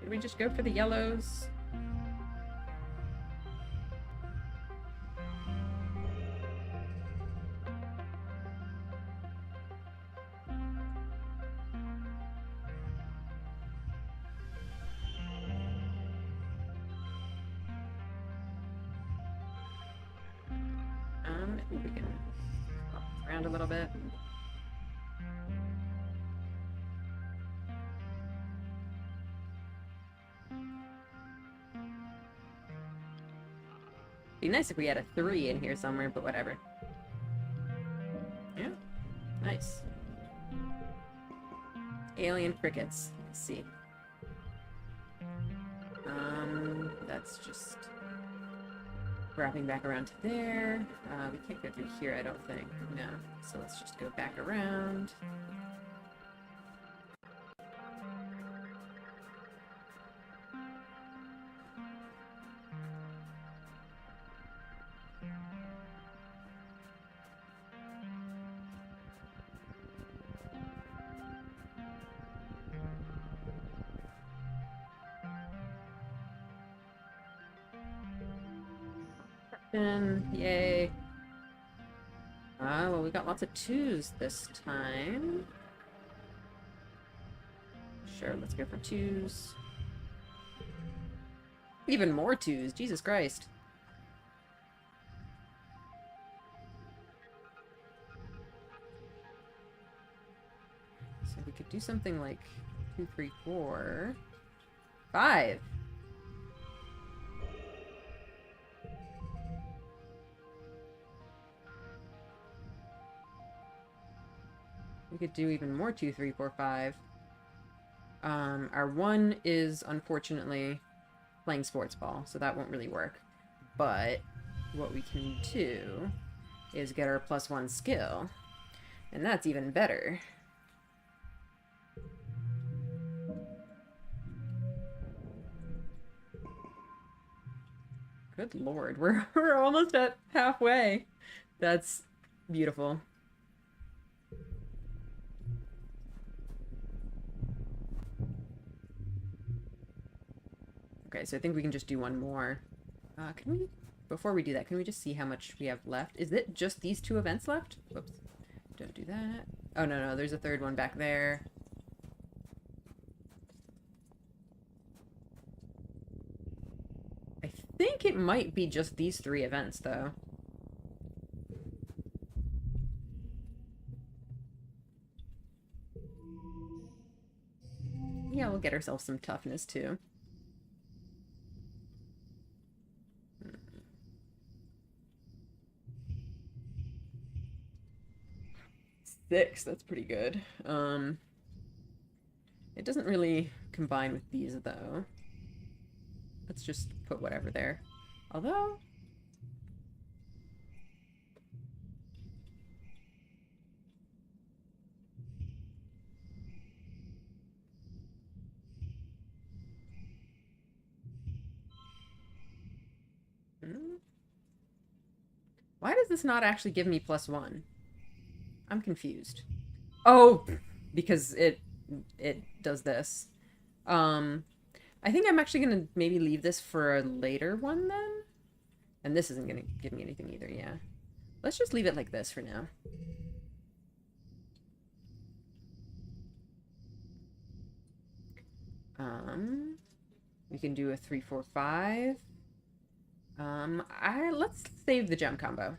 Did we just go for the yellows? We can pop around a little bit. Be nice if we had a 3 in here somewhere, but whatever. Yeah, nice. Alien crickets. Let's see. That's just wrapping back around to there. We can't go through here, I don't think. No. So let's just go back around. Yay. Well, we got lots of 2s this time. Sure, let's go for 2s. Even more 2s, Jesus Christ. So we could do something like 2, 3, 4, 5. We could do even more 2, 3, 4, 5. Our 1 is unfortunately playing sports ball, so that won't really work. But what we can do is get our +1 skill, and that's even better. Good lord, we're almost at halfway. That's beautiful. Okay, so I think we can just do one more. Can we, before we do that, can we just see how much we have left? Is it just these 2 events left? Whoops. Don't do that. Oh, no, there's a 3rd one back there. I think it might be just these 3 events, though. Yeah, we'll get ourselves some toughness, too. 6, that's pretty good. It doesn't really combine with these, though. Let's just put whatever there. Although... Why does this not actually give me +1? I'm confused. Oh, because it does this. I think I'm actually gonna maybe leave this for a later one then. And this isn't gonna give me anything either, yeah. Let's just leave it like this for now. We can do a 3, 4, 5. Let's save the gem combo.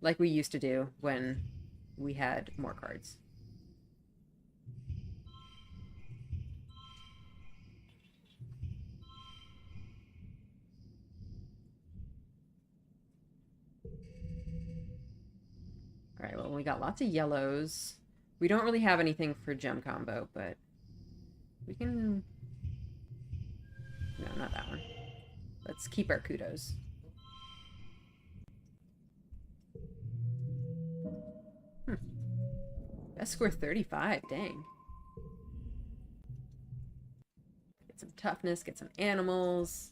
Like we used to do when we had more cards. Alright, well, we got lots of yellows. We don't really have anything for gem combo, but we can... No, not that one. Let's keep our kudos. Best score 35, dang. Get some toughness, get some animals.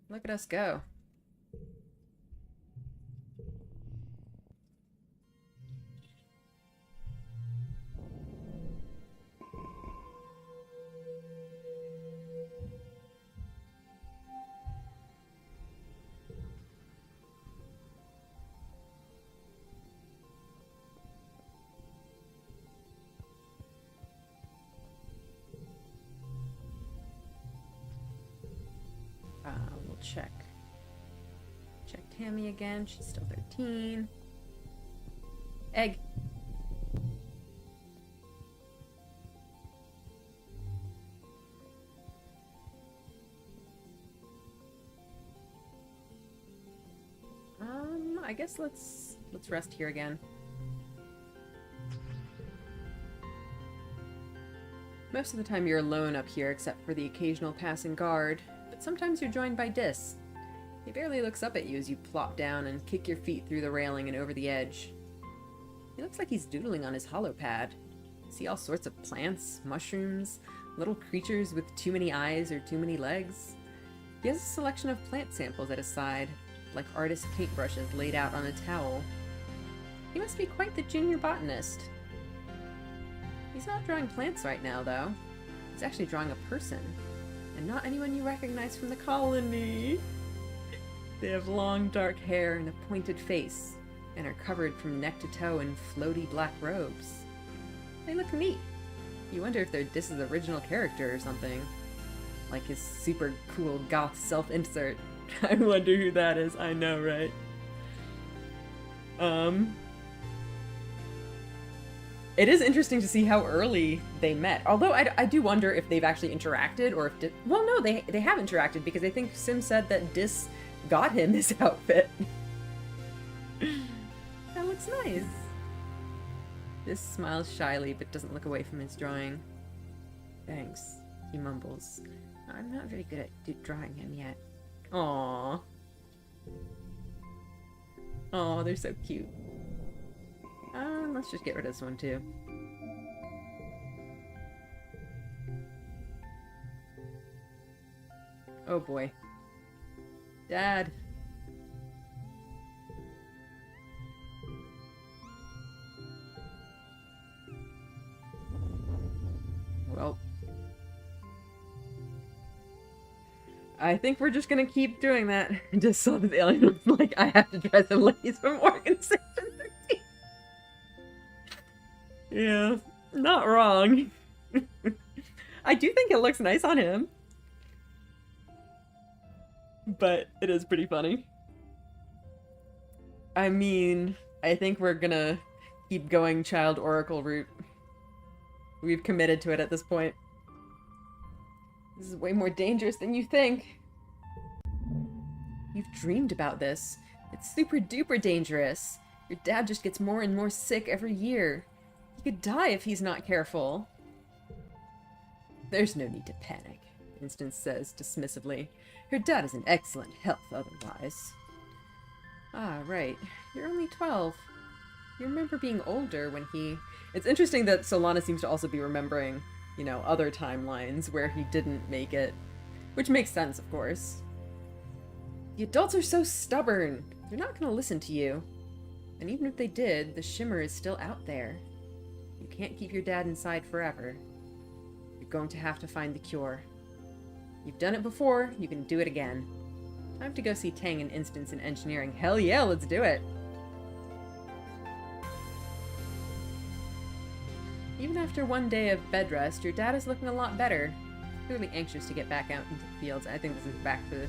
Look at us go. We'll check. Check Tammy again. She's still 13. Egg. I guess let's rest here again. Most of the time you're alone up here except for the occasional passing guard, but sometimes you're joined by Dis. He barely looks up at you as you plop down and kick your feet through the railing and over the edge. He looks like he's doodling on his hollow pad. You see all sorts of plants, mushrooms, little creatures with too many eyes or too many legs. He has a selection of plant samples at his side, like artist paintbrushes laid out on a towel. He must be quite the junior botanist. He's not drawing plants right now, though. He's actually drawing a person, and not anyone you recognize from the colony. They have long dark hair and a pointed face, and are covered from neck to toe in floaty black robes. They look neat. You wonder if they're Dis's original character or something. Like his super cool goth self-insert. I wonder who that is. I know, right? It is interesting to see how early they met. Although I do wonder if they've actually interacted or if... Well, no, they have interacted because I think Sim said that Dis got him his outfit. That looks nice. Dis smiles shyly but doesn't look away from his drawing. Thanks, he mumbles. I'm not very good at drawing him yet. Aww. Aw, they're so cute. Let's just get rid of this one too. Oh boy. Dad. Well. I think we're just gonna keep doing that. I just saw the alien was like, I have to dress in ladies from Organization 13. Yeah, not wrong. I do think it looks nice on him. But it is pretty funny. I mean, I think we're gonna keep going Child Oracle route. We've committed to it at this point. This is way more dangerous than you think. You've dreamed about this. It's super duper dangerous. Your dad just gets more and more sick every year. He could die if he's not careful. There's no need to panic, Instance says dismissively. Your dad is in excellent health otherwise. Ah, right. You're only 12. You remember being older when he... It's interesting that Solana seems to also be remembering, you know, other timelines where he didn't make it. Which makes sense, of course. The adults are so stubborn. They're not going to listen to you. And even if they did, the shimmer is still out there. You can't keep your dad inside forever. You're going to have to find the cure. You've done it before, you can do it again. Time to go see Tang and Instance in engineering. Hell yeah, let's do it! Even after one day of bed rest, your dad is looking a lot better. Clearly anxious to get back out into the fields. I think this is back to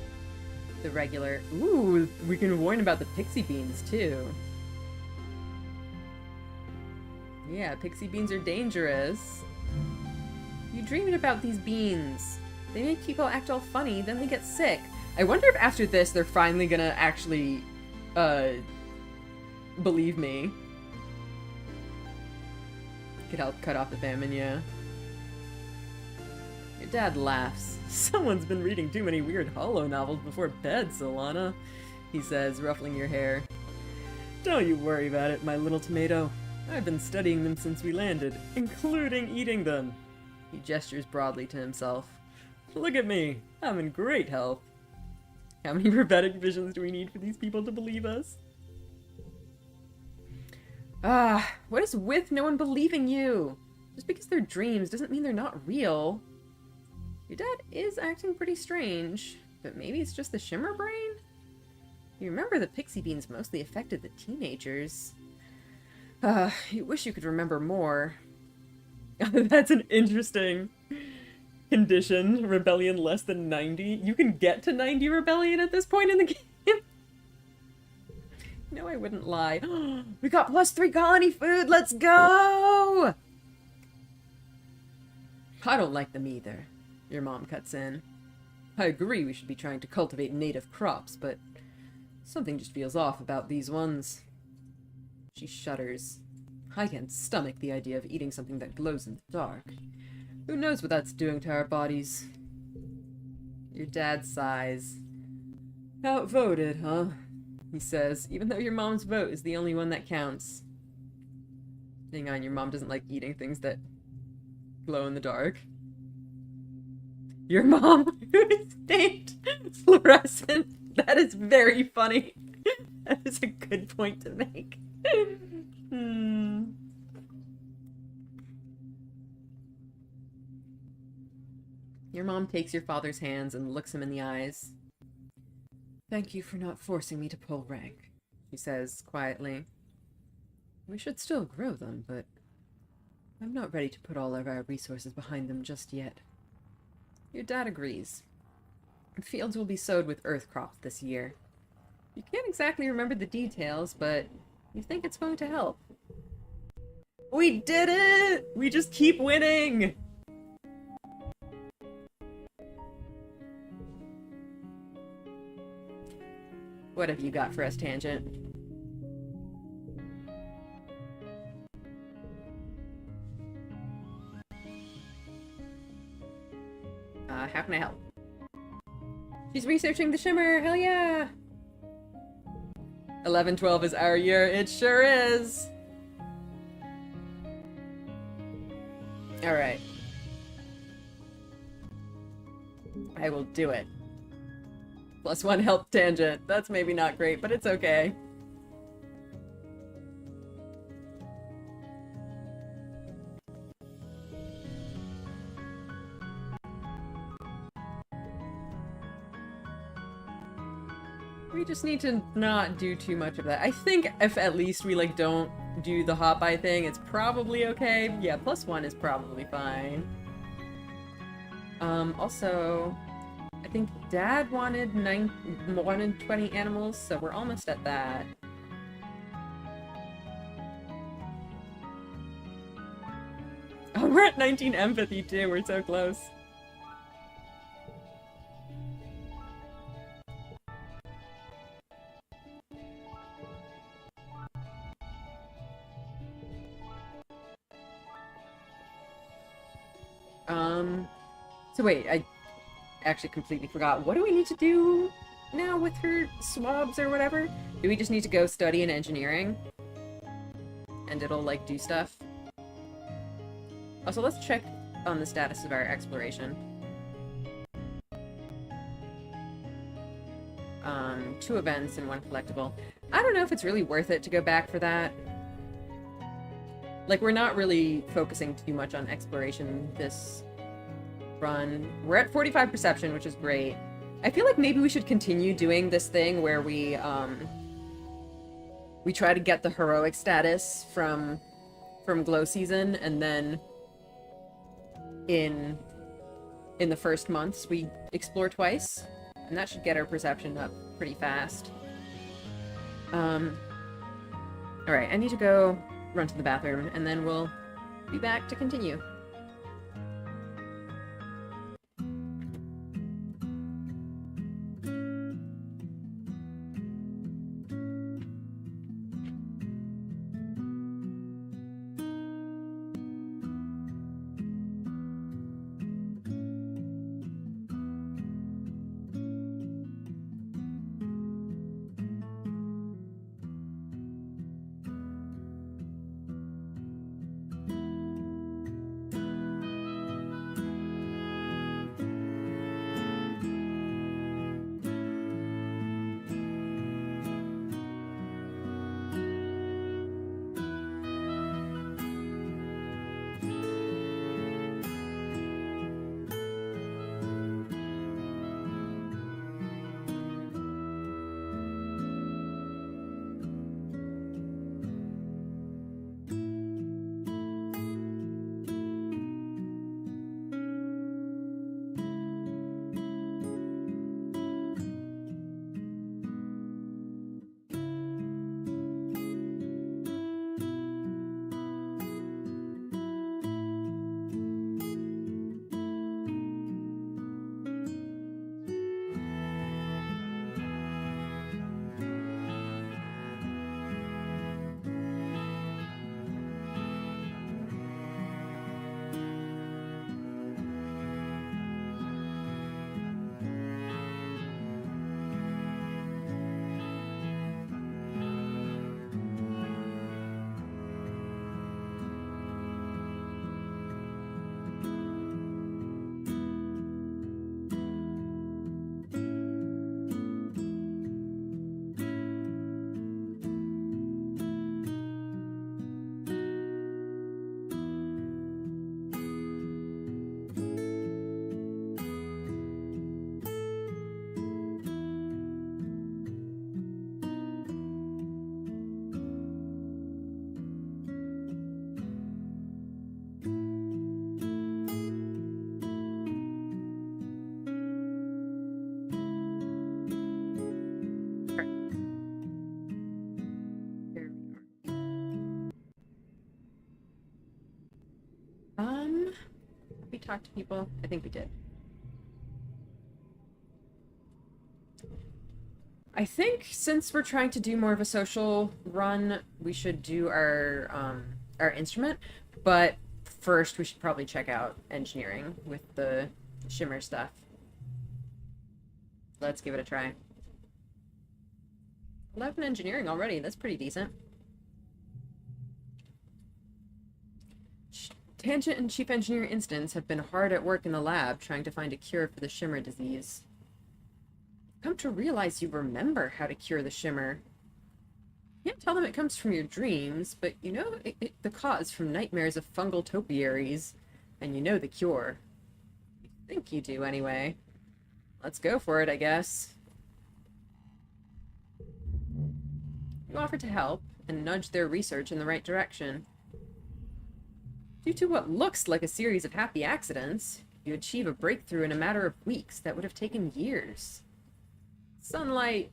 the regular... Ooh, we can warn about the pixie beans, too. Yeah, pixie beans are dangerous. You dreamed about these beans. They make people act all funny, then they get sick. I wonder if after this they're finally gonna actually, believe me. Could help cut off the famine, yeah. Your dad laughs. Someone's been reading too many weird holo novels before bed, Solana, he says, ruffling your hair. Don't you worry about it, my little tomato. I've been studying them since we landed, including eating them. He gestures broadly to himself. Look at me. I'm in great health. How many prophetic visions do we need for these people to believe us? Ah, what is with no one believing you? Just because they're dreams doesn't mean they're not real. Your dad is acting pretty strange, but maybe it's just the shimmer brain? You remember the pixie beans mostly affected the teenagers. You wish you could remember more. That's an interesting condition. Rebellion less than 90. You can get to 90 rebellion at this point in the game. No, I wouldn't lie. We got +3 colony food! Let's go! I don't like them either. Your mom cuts in. I agree we should be trying to cultivate native crops, but something just feels off about these ones. She shudders. I can't stomach the idea of eating something that glows in the dark. Who knows what that's doing to our bodies? Your dad sighs. Outvoted, huh? He says, even though your mom's vote is the only one that counts. Hang on, your mom doesn't like eating things that glow in the dark. Your mom is named Fluorescent. That is very funny. That is a good point to make. Your mom takes your father's hands and looks him in the eyes. Thank you for not forcing me to pull rank, she says quietly. We should still grow them, but I'm not ready to put all of our resources behind them just yet. Your dad agrees. The fields will be sowed with earth crops this year. You can't exactly remember the details, but you think it's going to help. We did it! We just keep winning! What have you got for us, Tangent? How can I help? She's researching the shimmer! Hell yeah! 11-12 is our year. It sure is! Alright. I will do it. +1 health tangent. That's maybe not great, but it's okay. We just need to not do too much of that. I think if at least we, like, don't do the hot buy thing, it's probably okay. Yeah, +1 is probably fine. Also, I think Dad wanted 20 animals, so we're almost at that. Oh, we're at 19 empathy too. We're so close. So wait, I actually completely forgot. What do we need to do now with her swabs or whatever? Do we just need to go study in engineering? And it'll, like, do stuff? Also, let's check on the status of our exploration. 2 events and 1 collectible. I don't know if it's really worth it to go back for that. Like, we're not really focusing too much on exploration this run. We're at 45 perception, which is great. I feel like maybe we should continue doing this thing where we try to get the heroic status from glow season, and then in the first months we explore twice, and that should get our perception up pretty fast. Alright, I need to go run to the bathroom, and then we'll be back to continue. talk to people? I think we did. I think since we're trying to do more of a social run, we should do our instrument, but first we should probably check out engineering with the shimmer stuff. Let's give it a try. 11 engineering already, that's pretty decent. Tangent and Chief Engineer Instance have been hard at work in the lab trying to find a cure for the shimmer disease. Come to realize you remember how to cure the shimmer. You can't tell them it comes from your dreams, but you know the cause from nightmares of fungal topiaries, and you know the cure. You think you do, anyway. Let's go for it, I guess. You offer to help, and nudge their research in the right direction. Due to what looks like a series of happy accidents, you achieve a breakthrough in a matter of weeks that would have taken years. Sunlight.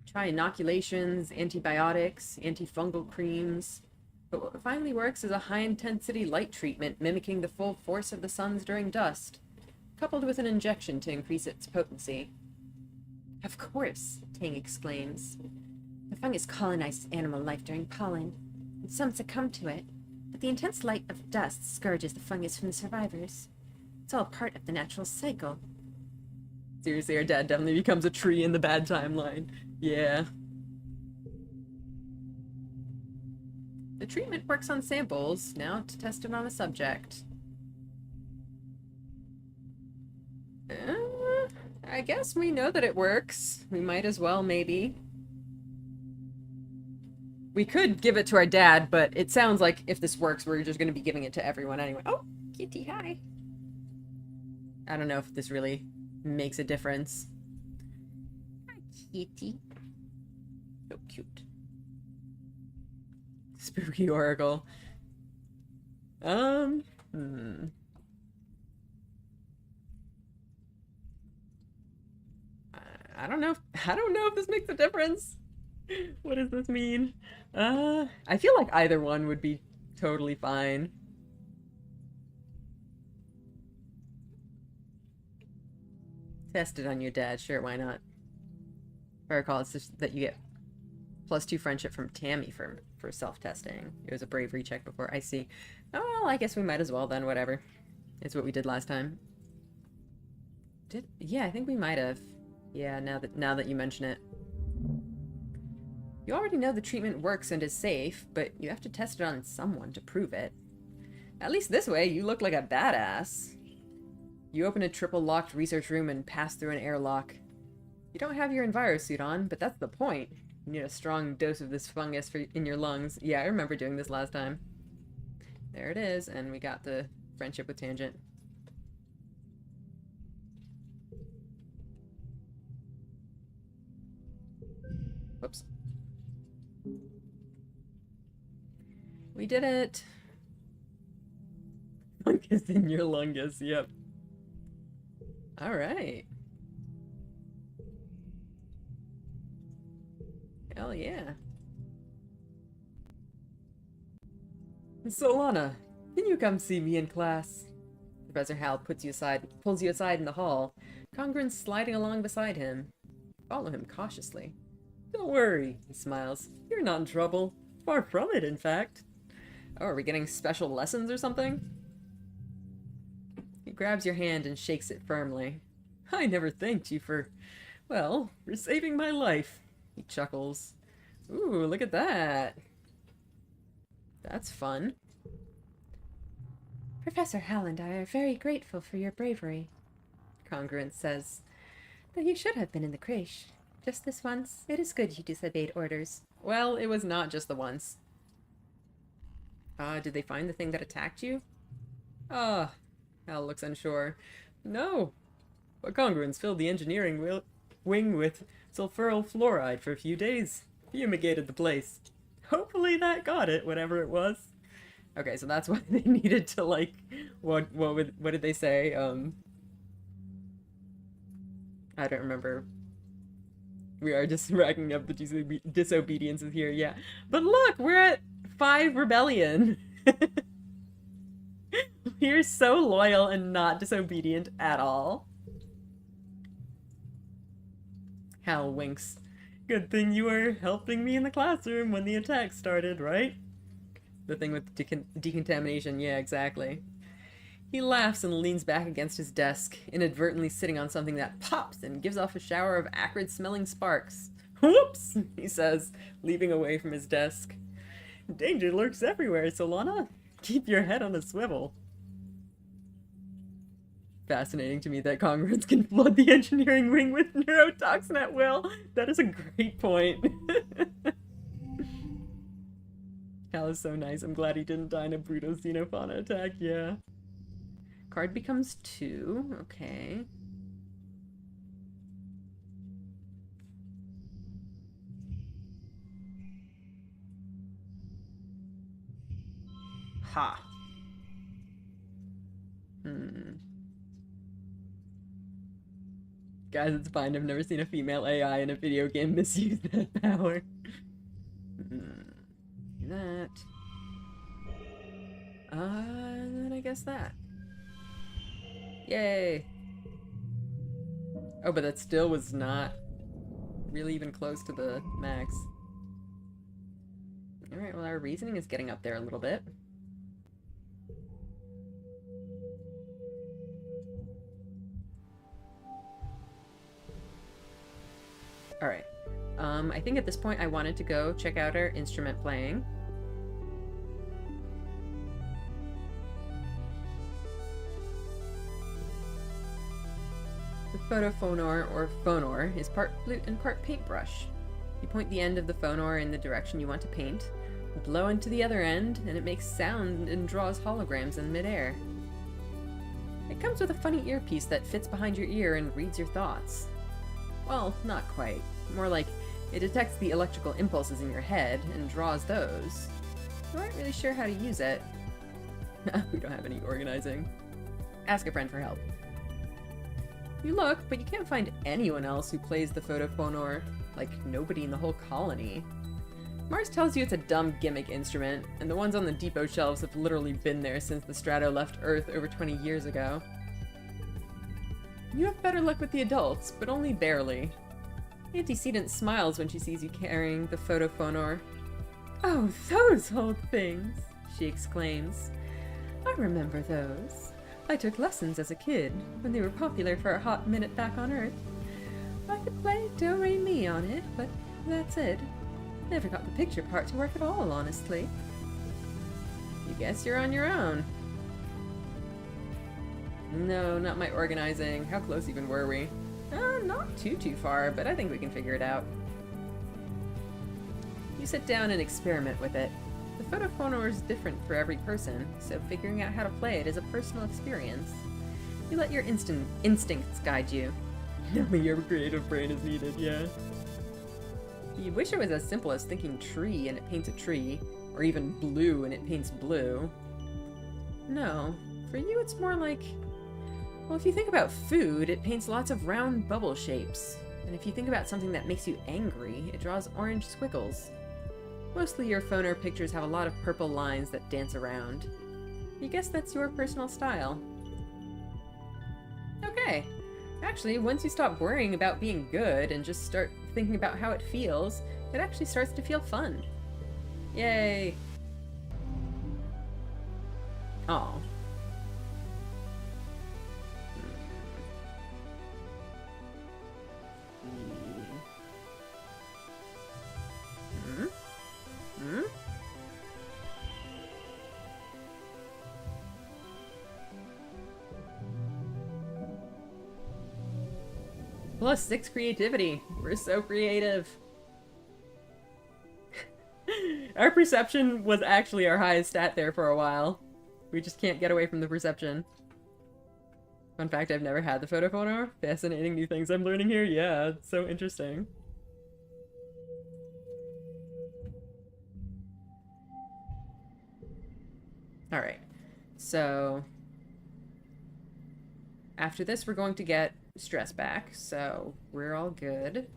Try inoculations, antibiotics, antifungal creams. But what finally works is a high-intensity light treatment mimicking the full force of the suns during dusk, coupled with an injection to increase its potency. Of course, Tang exclaims. The fungus colonizes animal life during pollen, and some succumb to it, but the intense light of dust scourges the fungus from the survivors. It's all part of the natural cycle. Seriously, our dad definitely becomes a tree in the bad timeline. Yeah. The treatment works on samples, now to test it on a subject. I guess we know that it works. We might as well, maybe. We could give it to our dad, but it sounds like if this works, we're just going to be giving it to everyone anyway. Oh, kitty, hi. I don't know if this really makes a difference. Hi, kitty. So cute. Spooky Oracle. I don't know. I don't know if this makes a difference. What does this mean? I feel like either one would be totally fine. Test it on your dad. Sure, why not? If I recall, it's just that you get +2 friendship from Tammy for self-testing. It was a bravery check before. I see. Oh, well, I guess we might as well then. Whatever. It's what we did last time. Yeah, I think we might have. Yeah, now that you mention it. You already know the treatment works and is safe, but you have to test it on someone to prove it. At least this way, you look like a badass. You open a triple-locked research room and pass through an airlock. You don't have your EnviroSuit on, but that's the point. You need a strong dose of this fungus in your lungs. Yeah, I remember doing this last time. There it is, and we got the friendship with Tangent. Whoops. We did it! Fungus in your lungus, yep. Alright. Hell yeah. Solana, can you come see me in class? Professor Hal pulls you aside in the hall. Congruen's sliding along beside him. Follow him cautiously. Don't worry, he smiles. You're not in trouble. Far from it, in fact. Oh, are we getting special lessons or something? He grabs your hand and shakes it firmly. I never thanked you for saving my life. He chuckles. Ooh, look at that. That's fun. Professor Hal and I are very grateful for your bravery, Congruent says. Though you should have been in the creche. Just this once, it is good you disobeyed orders. Well, it was not just the once. Did they find the thing that attacked you? Hal looks unsure. No, but Congruence filled the engineering wing with sulfuryl fluoride for a few days. Fumigated the place. Hopefully that got it, whatever it was. Okay, so that's why they needed to, like, what did they say? I don't remember. We are just racking up the disobediences here, yeah. But look, we're at 5 rebellion. You're so loyal and not disobedient at all. Hal winks. Good thing you were helping me in the classroom when the attack started, right? The thing with decontamination, yeah, exactly. He laughs and leans back against his desk, inadvertently sitting on something that pops and gives off a shower of acrid-smelling sparks. Whoops, he says, leaping away from his desk. Danger lurks everywhere, Solana. Keep your head on a swivel. Fascinating to me that congruents can flood the engineering wing with neurotoxin at will. That is a great point. Hal is so nice. I'm glad he didn't die in a brutal xenofauna attack, yeah. Card becomes 2, okay. Ha. Guys, it's fine. I've never seen a female AI in a video game misuse that power. That. Then I guess that. Yay! Oh, but that still was not really even close to the max. Alright, well our reasoning is getting up there a little bit. Alright. I think at this point I wanted to go check out our instrument playing. The photophonor, or phonor, is part flute and part paintbrush. You point the end of the phonor in the direction you want to paint, blow into the other end, and it makes sound and draws holograms in midair. It comes with a funny earpiece that fits behind your ear and reads your thoughts. Well, not quite. More like, it detects the electrical impulses in your head and draws those. You aren't really sure how to use it. We don't have any organizing. Ask a friend for help. You look, but you can't find anyone else who plays the photophonor. Like, nobody in the whole colony. Mars tells you it's a dumb gimmick instrument, and the ones on the depot shelves have literally been there since the Strato left Earth over 20 years ago. You have better luck with the adults, but only barely. Antecedent smiles when she sees you carrying the photophonor. Oh, those old things, she exclaims. I remember those. I took lessons as a kid, when they were popular for a hot minute back on Earth. I could play do-re-mi on it, but that's it. Never got the picture part to work at all, honestly. You guess you're on your own. No, not my organizing. How close even were we? Not too far, but I think we can figure it out. You sit down and experiment with it. The photophonor is different for every person, so figuring out how to play it is a personal experience. You let your instincts guide you. Only your creative brain is needed, yeah. You wish it was as simple as thinking tree and it paints a tree, or even blue and it paints blue. No, for you it's more like... Well, if you think about food, it paints lots of round bubble shapes. And if you think about something that makes you angry, it draws orange squiggles. Mostly your phonor pictures have a lot of purple lines that dance around. You guess that's your personal style. Okay. Actually, once you stop worrying about being good and just start thinking about how it feels, it actually starts to feel fun. Yay! Aw. Plus 6 creativity. We're so creative. Our perception was actually our highest stat there for a while. We just can't get away from the perception. Fun fact, I've never had the photophonor. Fascinating new things I'm learning here. Yeah, it's so interesting. Alright, so after this we're going to get stress back, so we're all good.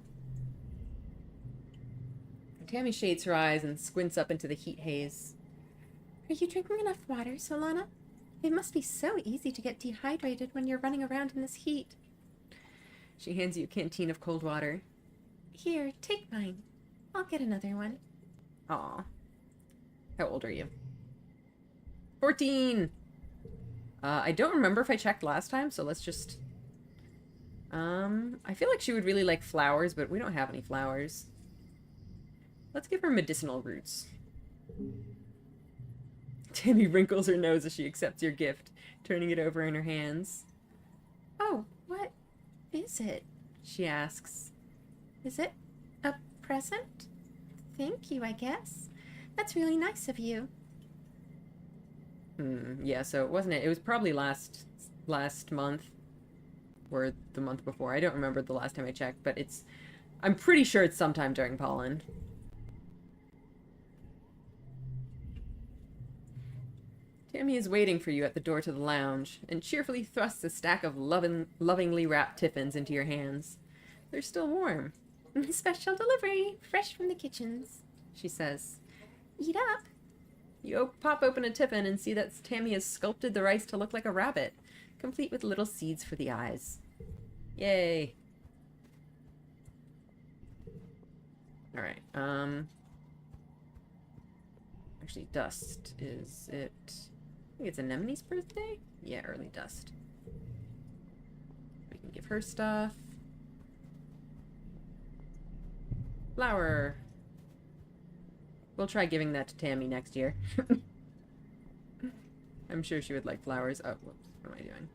Tammy shades her eyes and squints up into the heat haze. Are you drinking enough water, Solana? It must be so easy to get dehydrated when you're running around in this heat. She hands you a canteen of cold water. Here, take mine. I'll get another one. Aw. How old are you? 14! I don't remember if I checked last time, so let's just... I feel like she would really like flowers, but we don't have any flowers. Let's give her medicinal roots. Tammy wrinkles her nose as she accepts your gift, turning it over in her hands. Oh, what is it? She asks. Is it a present? Thank you, I guess. That's really nice of you. Yeah, so wasn't it? It was probably last month. Or the month before. I don't remember the last time I checked, but I'm pretty sure it's sometime during pollen. Tammy is waiting for you at the door to the lounge, and cheerfully thrusts a stack of lovingly wrapped tiffins into your hands. They're still warm. Special delivery, fresh from the kitchens, she says. Eat up. You pop open a tiffin and see that Tammy has sculpted the rice to look like a rabbit, complete with little seeds for the eyes. Yay. Alright, actually, Dust, is it... I think it's Anemone's birthday? Yeah, early Dust. We can give her stuff. Flower. We'll try giving that to Tammy next year. I'm sure she would like flowers. Oh, whoops. What am I doing?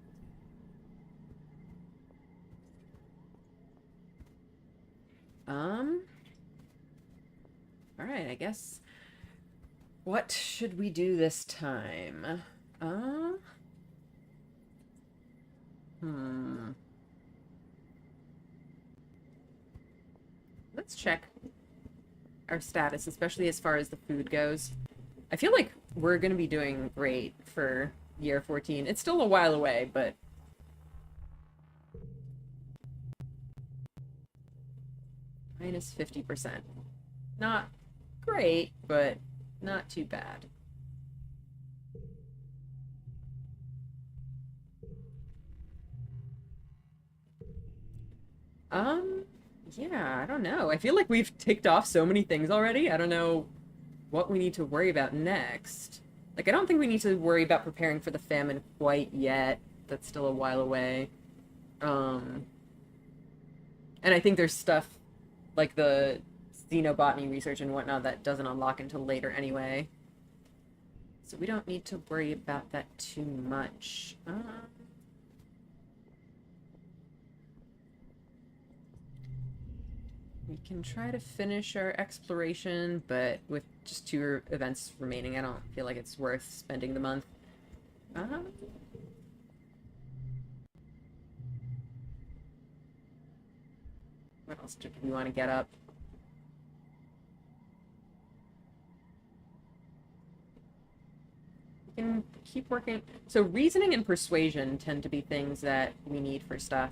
Alright, I guess. What should we do this time? Let's check our status, especially as far as the food goes. I feel like we're gonna be doing great for year 14. It's still a while away, but... minus 50%. Not great, but not too bad. Yeah, I don't know. I feel like we've ticked off so many things already. I don't know what we need to worry about next. Like, I don't think we need to worry about preparing for the famine quite yet. That's still a while away. And I think there's stuff like the xenobotany research and whatnot that doesn't unlock until later anyway. So we don't need to worry about that too much. We can try to finish our exploration, but with just 2 events remaining, I don't feel like it's worth spending the month. What else do we want to get up? We can keep working. So reasoning and persuasion tend to be things that we need for stuff.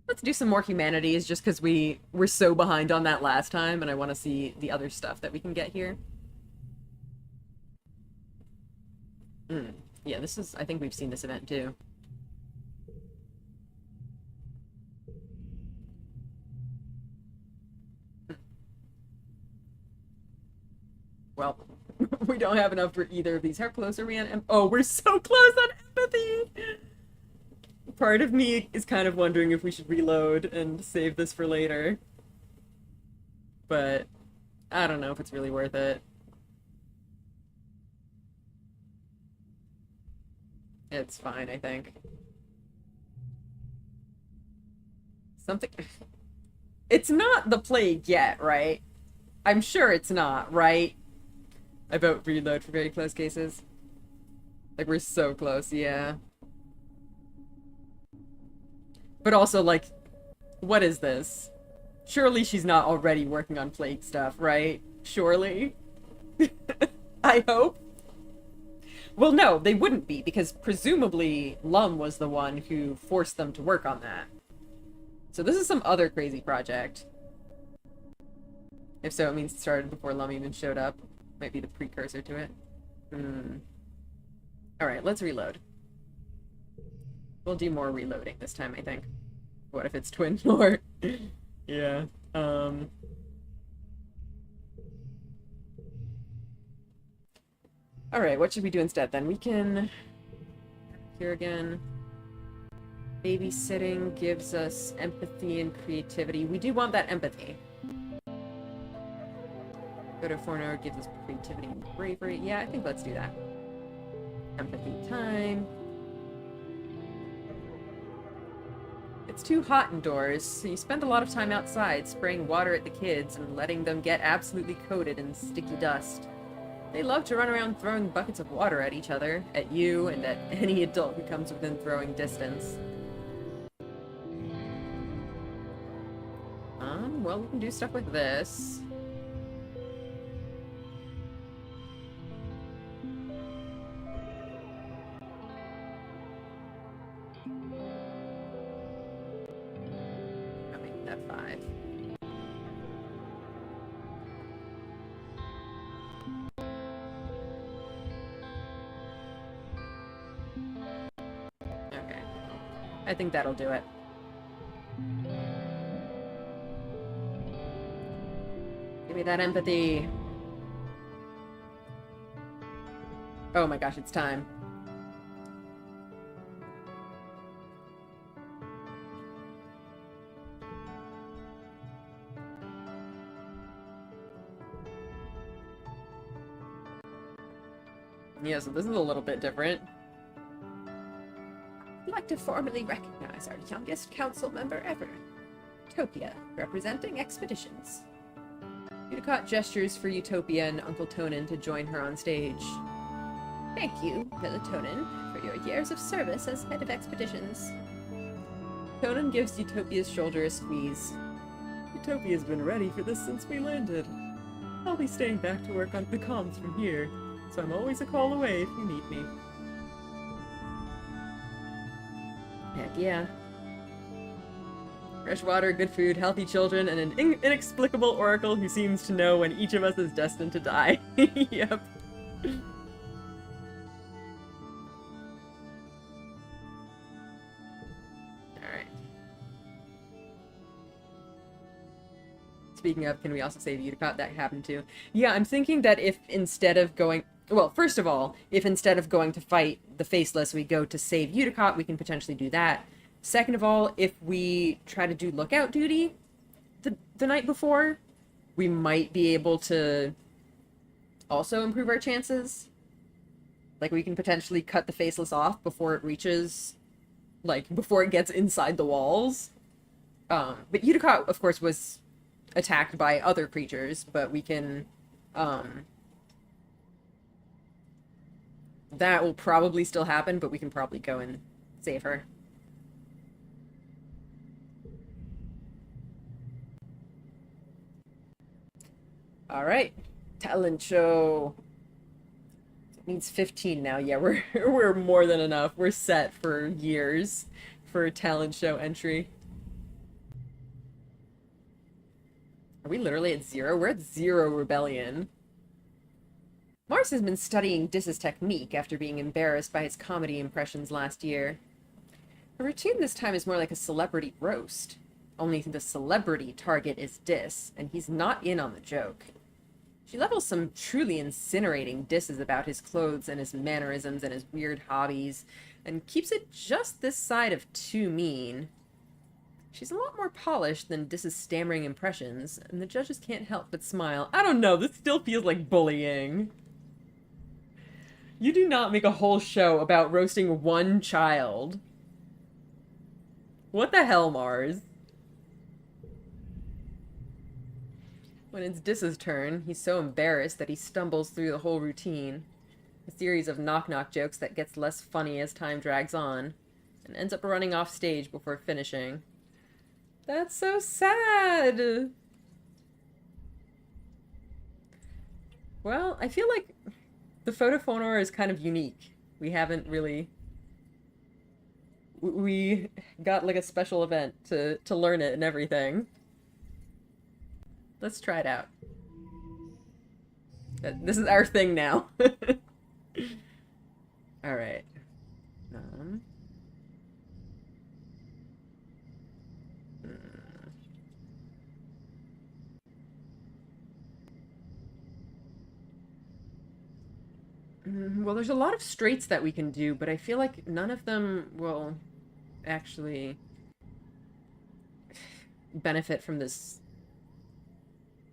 Let's do some more humanities, just because we were so behind on that last time, and I want to see the other stuff that we can get here. Yeah, this is... I think we've seen this event, too. Well, we don't have enough for either of these. How close are we on... Oh, we're so close on empathy! Part of me is kind of wondering if we should reload and save this for later. But I don't know if it's really worth it. It's fine, I think. Something... It's not the plague yet, right? I'm sure it's not, right? I vote reload for very close cases. Like, we're so close, yeah. But also, like, what is this? Surely she's not already working on plague stuff, right? Surely? I hope. Well, no, they wouldn't be, because presumably Lum was the one who forced them to work on that. So this is some other crazy project. If so, it means it started before Lum even showed up. Might be the precursor to it. Alright, let's reload. We'll do more reloading this time, I think. What if it's twin lore? Yeah. Alright, what should we do instead then? We can... Here again. Babysitting gives us empathy and creativity. We do want that empathy. Go to 4 gives us creativity and bravery. Yeah, I think let's do that. Empathy time. It's too hot indoors, so you spend a lot of time outside spraying water at the kids and letting them get absolutely coated in sticky dust. They love to run around throwing buckets of water at each other, at you, and at any adult who comes within throwing distance. Well, we can do stuff with this. I'll make that 5. Okay. I think that'll do it. Give me that empathy. Oh my gosh, it's time. Yeah, so this is a little bit different. I'd like to formally recognize our youngest council member ever, Utopia, representing expeditions. Udicott gestures for Utopia and Uncle Tonin to join her on stage. Thank you, Melatonin, for your years of service as head of expeditions. Tonin gives Utopia's shoulder a squeeze. Utopia's been ready for this since we landed. I'll be staying back to work on the comms from here, so I'm always a call away if you need me. Heck yeah. Fresh water, good food, healthy children, and an inexplicable oracle who seems to know when each of us is destined to die. Yep. Alright. Speaking of, can we also save Udicott? That happened too. Yeah, I'm thinking that if instead of going... Well, first of all, if instead of going to fight the Faceless, we go to save Udicott, we can potentially do that. Second of all, if we try to do lookout duty the night before, we might be able to also improve our chances. Like, we can potentially cut the Faceless off before it reaches, like, before it gets inside the walls. But Udicott, of course, was attacked by other creatures, but we can, that will probably still happen, but we can probably go and save her. Alright. Talent show. It needs 15 now. Yeah, we're more than enough. We're set for years for a talent show entry. Are we literally at 0? We're at 0 rebellion. Mars has been studying Dis's technique after being embarrassed by his comedy impressions last year. Her routine this time is more like a celebrity roast. Only the celebrity target is Dis, and he's not in on the joke. She levels some truly incinerating disses about his clothes and his mannerisms and his weird hobbies, and keeps it just this side of too mean. She's a lot more polished than Dis's stammering impressions, and the judges can't help but smile. I don't know, this still feels like bullying. You do not make a whole show about roasting one child. What the hell, Mars? When it's Dis's turn, he's so embarrassed that he stumbles through the whole routine. A series of knock-knock jokes that gets less funny as time drags on, and ends up running off stage before finishing. That's so sad! Well, I feel like The photophonar is kind of unique. We haven't really... We got like a special event to learn it and everything. Let's try it out. This is our thing now. All right. Um, well, there's a lot of straights that we can do, but I feel like none of them will actually benefit from this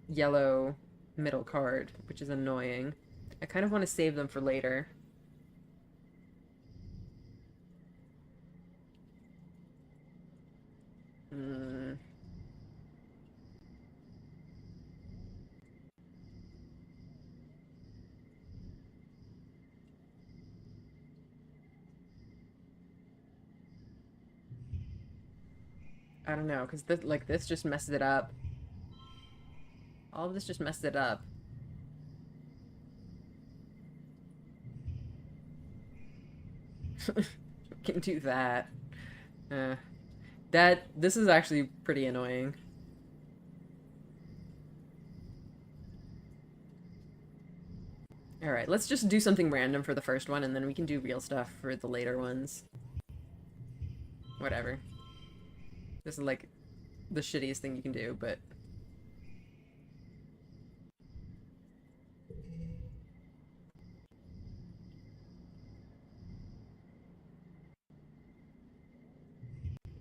yellow middle card, which is annoying. I kind of want to save them for later. Mm. I don't know, because this just messes it up. All of this just messed it up. Can do that. Uh, this is actually pretty annoying. Alright, let's just do something random for the first one, and then we can do real stuff for the later ones. Whatever. This is like the shittiest thing you can do, but...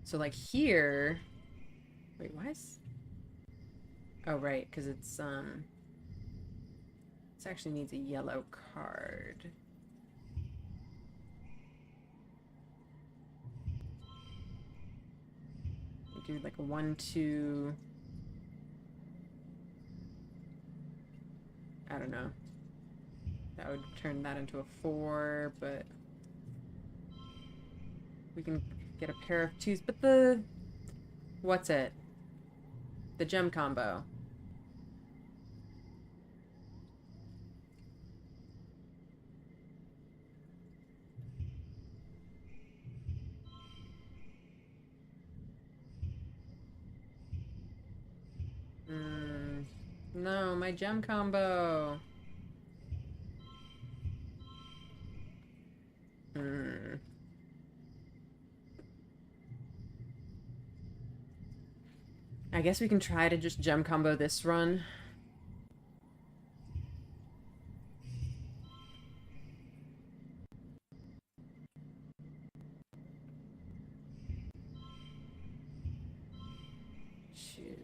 So like here... Wait, why is... Oh, right, because it's, this actually needs a yellow card. We do like a 1, 2... I don't know. That would turn that into a 4, but... We can get a pair of 2s, but the... What's it? The gem combo. No, my gem combo. I guess we can try to just gem combo this run. Shoot.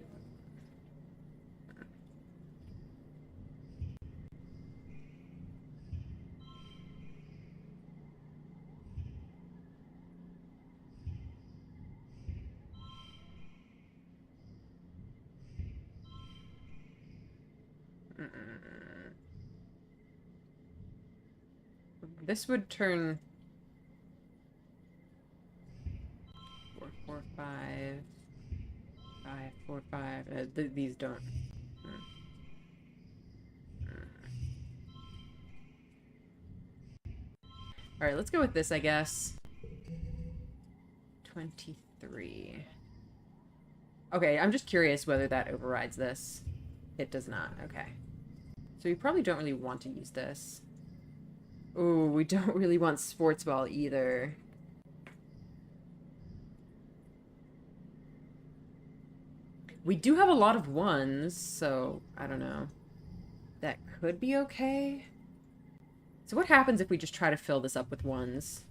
This would turn 4, 4, 5, 5, 4, 5. These don't. All right, let's go with this, I guess. 23. Okay, I'm just curious whether that overrides this. It does not. Okay. So we probably don't really want to use this. Ooh, we don't really want sports ball either. We do have a lot of ones, so I don't know. That could be okay. So what happens if we just try to fill this up with ones?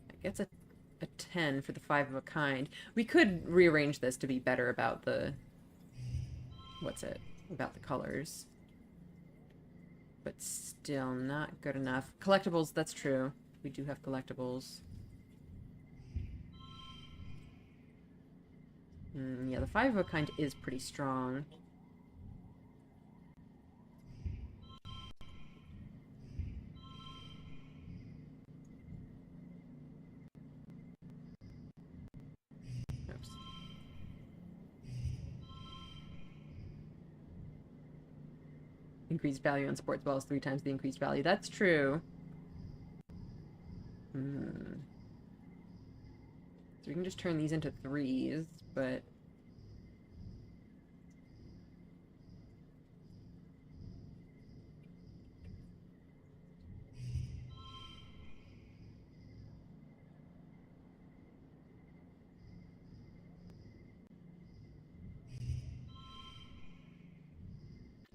I guess a 10 for the 5 of a kind. We could rearrange this to be better about the... What's it? About the colors. But still not good enough. Collectibles, that's true. We do have collectibles. Yeah, the 5 of a kind is pretty strong. Oops. increased value on sports balls 3 times the increased value. That's true. So we can just turn these into 3s, but...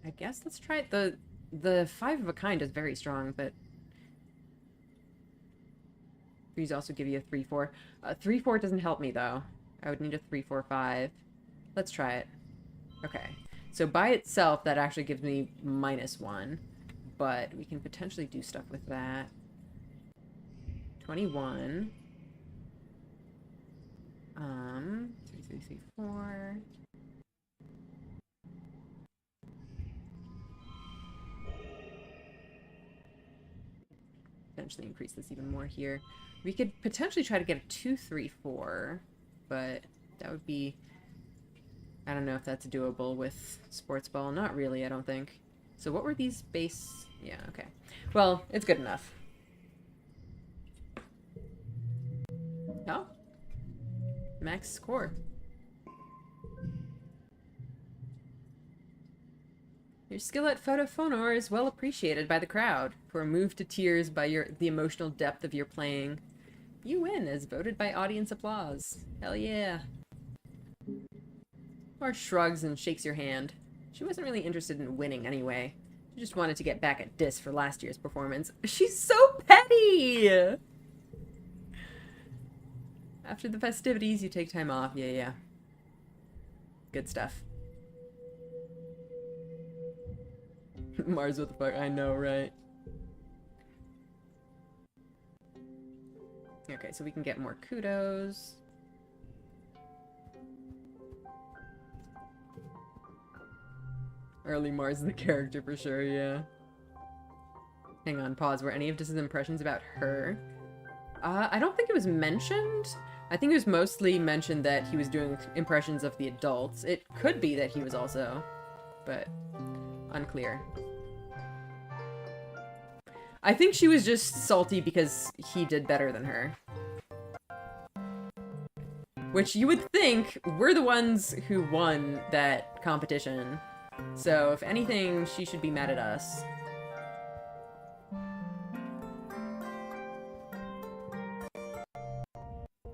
I guess let's try it. The 5 of a kind is very strong, but... These also give you a 3-4. 3-4 doesn't help me, though. I would need a 3-4-5. Let's try it. Okay. So by itself, that actually gives me -1. But we can potentially do stuff with that. 21. 2, 3, 3, 4. Potentially increase this even more here. We could potentially try to get a 2, 3, 4, but that would be... I don't know if that's doable with sports ball. Not really, I don't think. So what were these base... Yeah, okay. Well, it's good enough. Oh. Max score. Your skill at photophonor is well appreciated by the crowd, who are moved to tears by the emotional depth of your playing. You win, as voted by audience applause. Hell yeah. Or shrugs and shakes your hand. She wasn't really interested in winning anyway. She just wanted to get back at Dis for last year's performance. She's so petty! After the festivities, you take time off. Yeah. Good stuff. Mars, what the fuck? I know, right? Okay, so we can get more kudos. Early Mars is the character for sure, yeah. Hang on, pause. Were any of Dis's impressions about her? I don't think it was mentioned. I think it was mostly mentioned that he was doing impressions of the adults. It could be that he was also, but unclear. I think she was just salty because he did better than her. Which you would think we're the ones who won that competition. So if anything, she should be mad at us.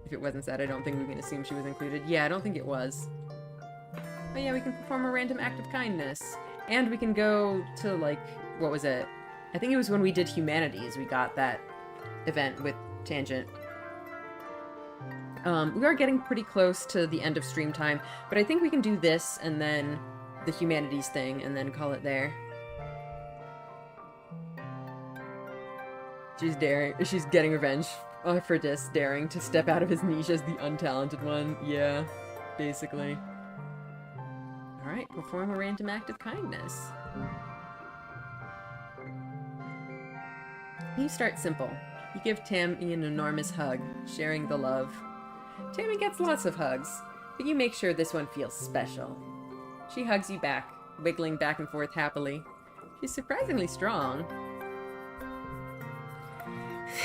If it wasn't said, I don't think we can assume she was included. Yeah, I don't think it was. But yeah, we can perform a random act of kindness. And we can go to, like, what was it? I think it was when we did Humanities, we got that event with Tangent. We are getting pretty close to the end of stream time, but I think we can do this and then the Humanities thing and then call it there. She's getting revenge for Dis daring to step out of his niche as the untalented one. Yeah, basically. Alright, perform a random act of kindness. You start simple. You give Tammy an enormous hug, sharing the love. Tammy gets lots of hugs, but you make sure this one feels special. She hugs you back, wiggling back and forth happily. She's surprisingly strong.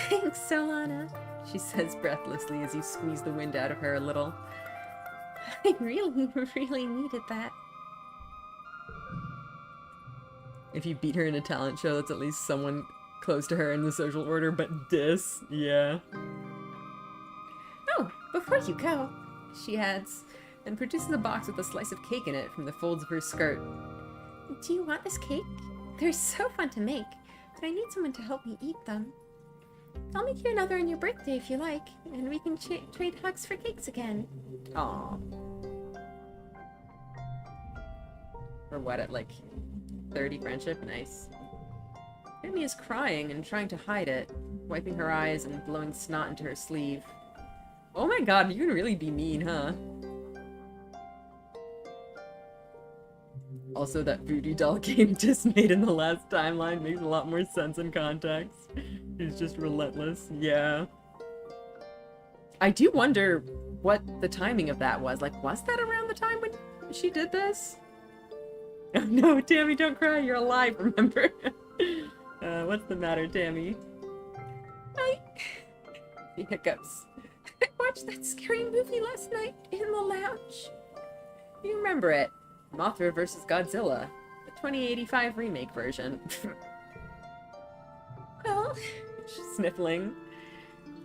Thanks, Solana, she says breathlessly as you squeeze the wind out of her a little. I really, really needed that. If you beat her in a talent show, that's at least someone close to her in the social order, but Dis, yeah. Oh, before you go, she adds, and produces a box with a slice of cake in it from the folds of her skirt. Do you want this cake? They're so fun to make, but I need someone to help me eat them. I'll make you another on your birthday if you like, and we can trade hugs for cakes again. Aww. Or what, at like 30 friendship? Nice. Tammy is crying and trying to hide it, wiping her eyes and blowing snot into her sleeve. Oh my god, you can really be mean, huh? Also, that voodoo doll game Dis made in the last timeline makes a lot more sense in context. He's just relentless. Yeah. I do wonder what the timing of that was. Like, was that around the time when she did this? Oh no, Tammy, don't cry. You're alive, remember? What's the matter, Tammy? I She hiccups. watched that scary movie last night in the lounge. You remember it. Mothra vs. Godzilla. The 2085 remake version. Well, She's sniffling.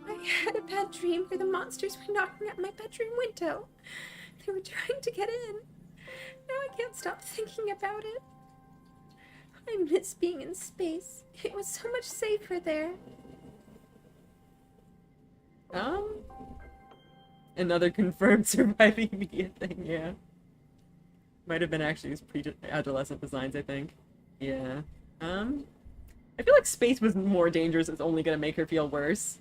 I had a bad dream where the monsters were knocking at my bedroom window. They were trying to get in. Now I can't stop thinking about it. I miss being in space. It was so much safer there. Another confirmed surviving media thing, yeah. Might have been actually his pre-adolescent designs, I think. Yeah. I feel like space was more dangerous. It's only gonna make her feel worse.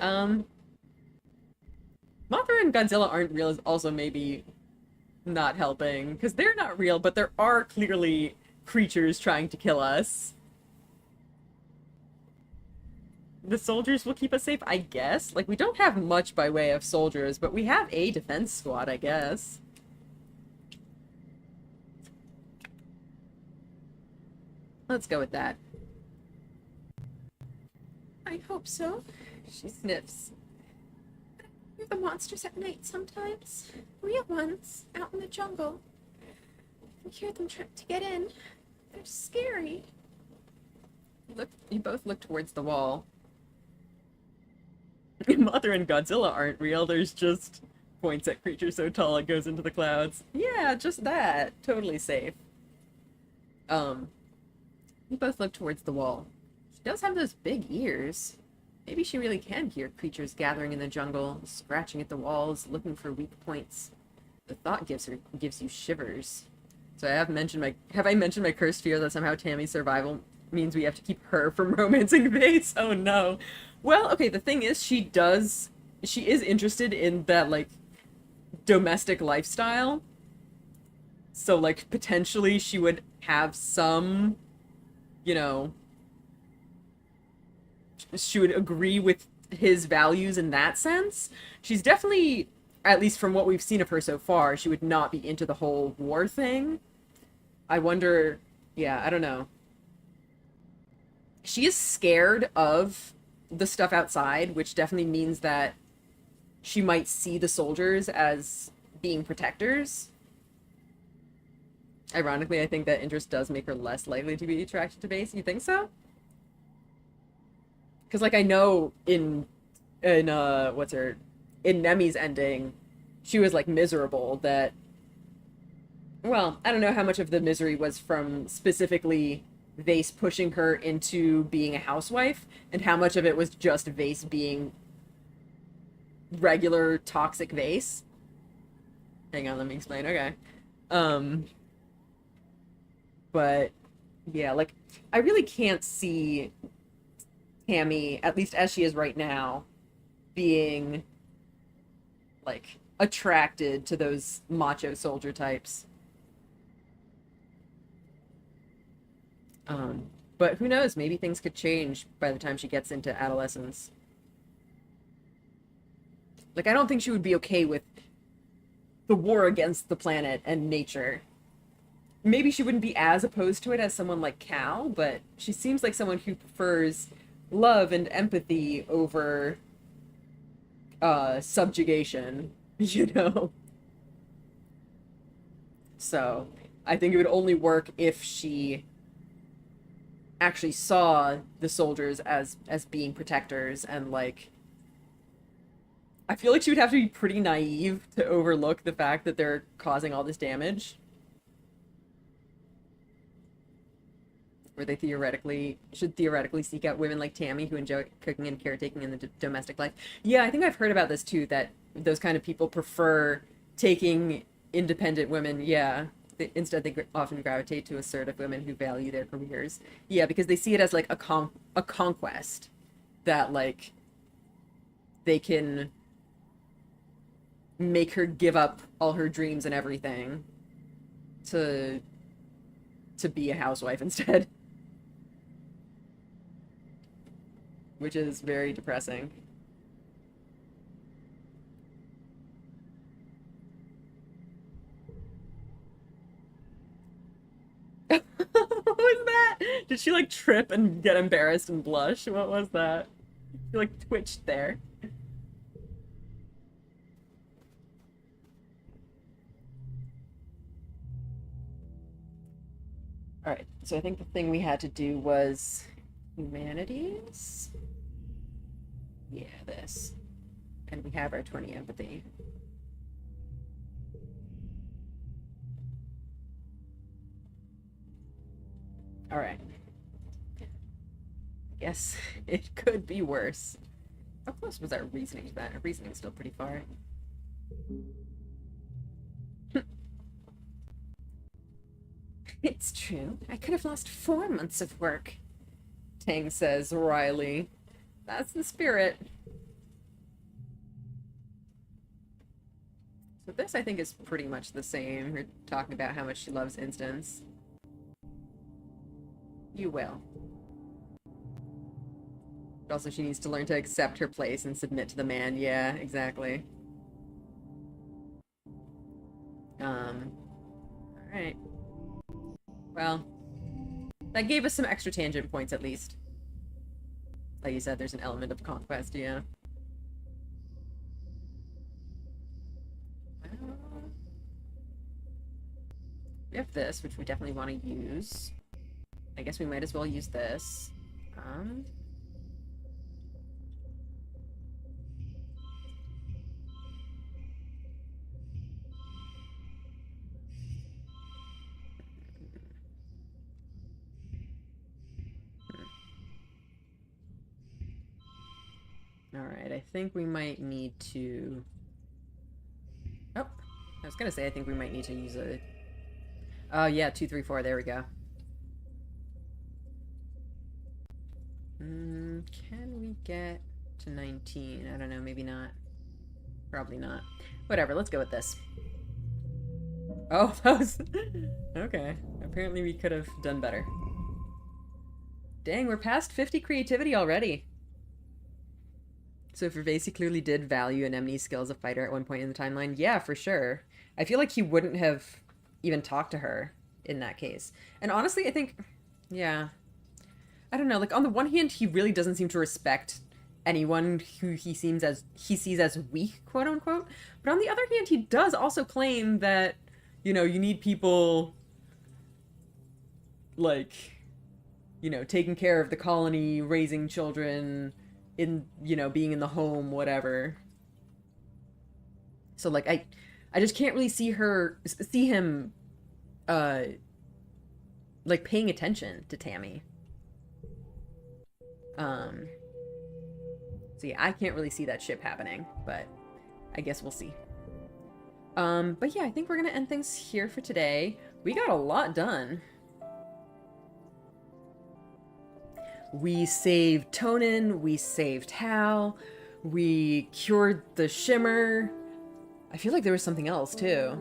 Mothra and Godzilla aren't real is also maybe not helping. Because they're not real, but there are clearly creatures trying to kill us. The soldiers will keep us safe, I guess. Like, we don't have much by way of soldiers, but we have a defense squad, I guess. Let's go with that. I hope so. She sniffs. I hear the monsters at night sometimes. Real ones, out in the jungle. I hear them trying to get in. They're scary. You both look towards the wall. Mother and Godzilla aren't real, there's just points at creature so tall it goes into the clouds. Yeah, just that. Totally safe. You both look towards the wall. She does have those big ears. Maybe she really can hear creatures gathering in the jungle, scratching at the walls, looking for weak points. The thought gives you shivers. So I have I mentioned my cursed fear that somehow Tammy's survival means we have to keep her from romancing Vase? Oh no. Well, okay, the thing is, she is interested in that, like, domestic lifestyle. So, like, potentially she would have some, you know, she would agree with his values in that sense. She's definitely, at least from what we've seen of her so far, she would not be into the whole war thing. I wonder, yeah, I don't know. She is scared of the stuff outside, which definitely means that she might see the soldiers as being protectors. Ironically, I think that interest does make her less likely to be attracted to Vase. You think so? Because, like, I know in Nemi's ending, she was, like, miserable that, well, I don't know how much of the misery was from specifically Vase pushing her into being a housewife, and how much of it was just Vase being regular toxic Vase. Hang on, let me explain. Okay. But yeah, like, I really can't see Tammy, at least as she is right now, being, like, attracted to those macho soldier types. But who knows? Maybe things could change by the time she gets into adolescence. Like, I don't think she would be okay with the war against the planet and nature. Maybe she wouldn't be as opposed to it as someone like Cal, but she seems like someone who prefers love and empathy over subjugation, you know? So, I think it would only work if she actually saw the soldiers as being protectors, and, like, I feel like she would have to be pretty naive to overlook the fact that they're causing all this damage. Where they should theoretically seek out women like Tammy who enjoy cooking and caretaking in the domestic life. Yeah, I think I've heard about this too, that those kind of people prefer taking independent women. Yeah. Instead, they often gravitate to assertive women who value their careers. Yeah, because they see it as, like, a conquest that, like, they can make her give up all her dreams and everything to be a housewife instead. Which is very depressing. Did she like trip and get embarrassed and blush? What was that? She like twitched there. Alright, so I think the thing we had to do was humanities? Yeah, this. And we have our 20 empathy. Alright. I guess it could be worse. How close was our reasoning to that? Our reasoning's still pretty far. It's true. I could have lost 4 months of work. Tang says wryly. That's the spirit. So this, I think, is pretty much the same. We're talking about how much she loves Instance. You will. But also, she needs to learn to accept her place and submit to the man. Yeah, exactly. Alright. Well, that gave us some extra tangent points, at least. Like you said, there's an element of conquest, yeah. Well, we have this, which we definitely want to use. I guess we might as well use this. Alright, I think we might need to... Oh, I was gonna say I think we might need to use a... Oh, yeah, 2, 3, 4, there we go. Can we get to 19? I don't know, maybe not. Probably not. Whatever, let's go with this. Oh, that was... Okay, apparently we could have done better. Dang, we're past 50 creativity already. So if Gervasi clearly did value Anemone's skill as a fighter at one point in the timeline, yeah, for sure. I feel like he wouldn't have even talked to her in that case. And honestly, I think, yeah, I don't know, like on the one hand, he really doesn't seem to respect anyone who he sees as weak, quote unquote. But on the other hand, he does also claim that, you know, you need people like, you know, taking care of the colony, raising children, in, you know, being in the home, whatever. So like I just can't really see him like paying attention to Tammy. So yeah, I can't really see that ship happening, but I guess we'll see. But yeah, I think we're gonna end things here for today. We got a lot done. We saved Tonin, we saved Hal, we cured the Shimmer. I feel like there was something else, too.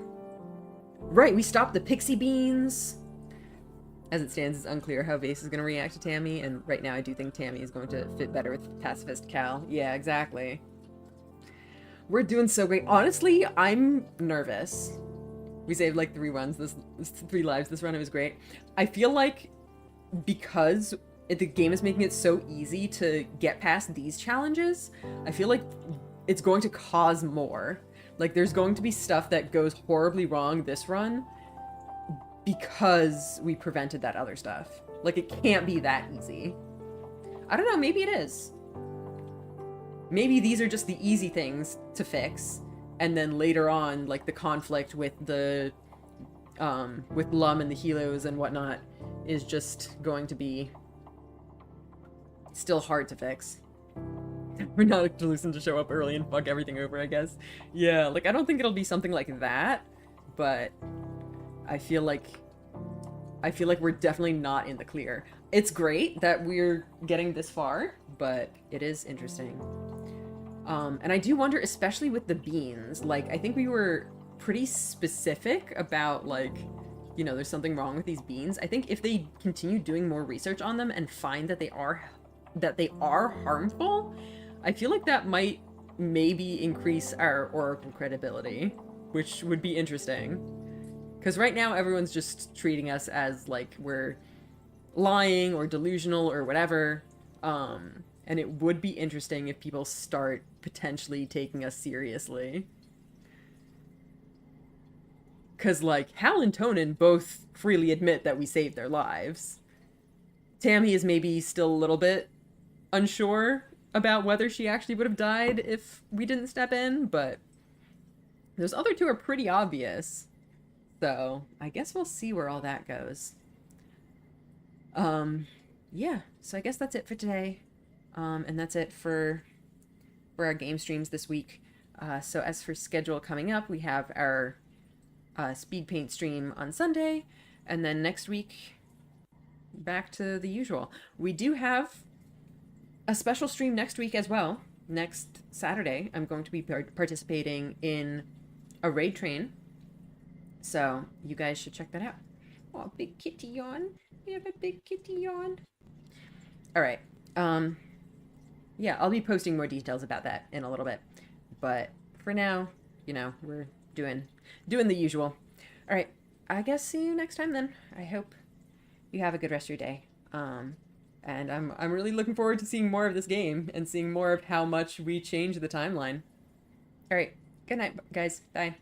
Right, we stopped the pixie beans. As it stands, it's unclear how Vase is going to react to Tammy, and right now I do think Tammy is going to fit better with pacifist Cal. Yeah, exactly. We're doing so great. Honestly, I'm nervous. We saved like 3 runs, 3 lives this run, it was great. I feel like because the game is making it so easy to get past these challenges, I feel like it's going to cause more. Like, there's going to be stuff that goes horribly wrong this run because we prevented that other stuff. Like, it can't be that easy. I don't know, maybe it is. Maybe these are just the easy things to fix, and then later on, like, the conflict with the, with Lum and the Helos and whatnot is just going to be still hard to fix. We're not looking to show up early and fuck everything over, I guess. Yeah, like, I don't think it'll be something like that, but I feel like we're definitely not in the clear. It's great that we're getting this far, but it is interesting. And I do wonder, especially with the beans, like, I think we were pretty specific about, like, you know, there's something wrong with these beans. I think if they continue doing more research on them and find that they are harmful, I feel like that might maybe increase our Oracle credibility, which would be interesting. Because right now everyone's just treating us as like we're lying or delusional or whatever. And it would be interesting if people start potentially taking us seriously. Because, like, Hal and Tonin both freely admit that we saved their lives. Tammy is maybe still a little bit unsure about whether she actually would have died if we didn't step in, but those other two are pretty obvious. So, I guess we'll see where all that goes. Yeah, so I guess that's it for today. And that's it for our game streams this week. So as for schedule coming up, we have our Speedpaint stream on Sunday, and then next week, back to the usual. We do have a special stream next week as well. Next Saturday, I'm going to be participating in a raid train, so you guys should check that out. Oh, big kitty yawn. We have a big kitty yawn. All right. Yeah, I'll be posting more details about that in a little bit. But for now, you know, we're doing the usual. All right. I guess see you next time then. I hope you have a good rest of your day. And I'm really looking forward to seeing more of this game and seeing more of how much we change the timeline. All right. Good night, guys. Bye.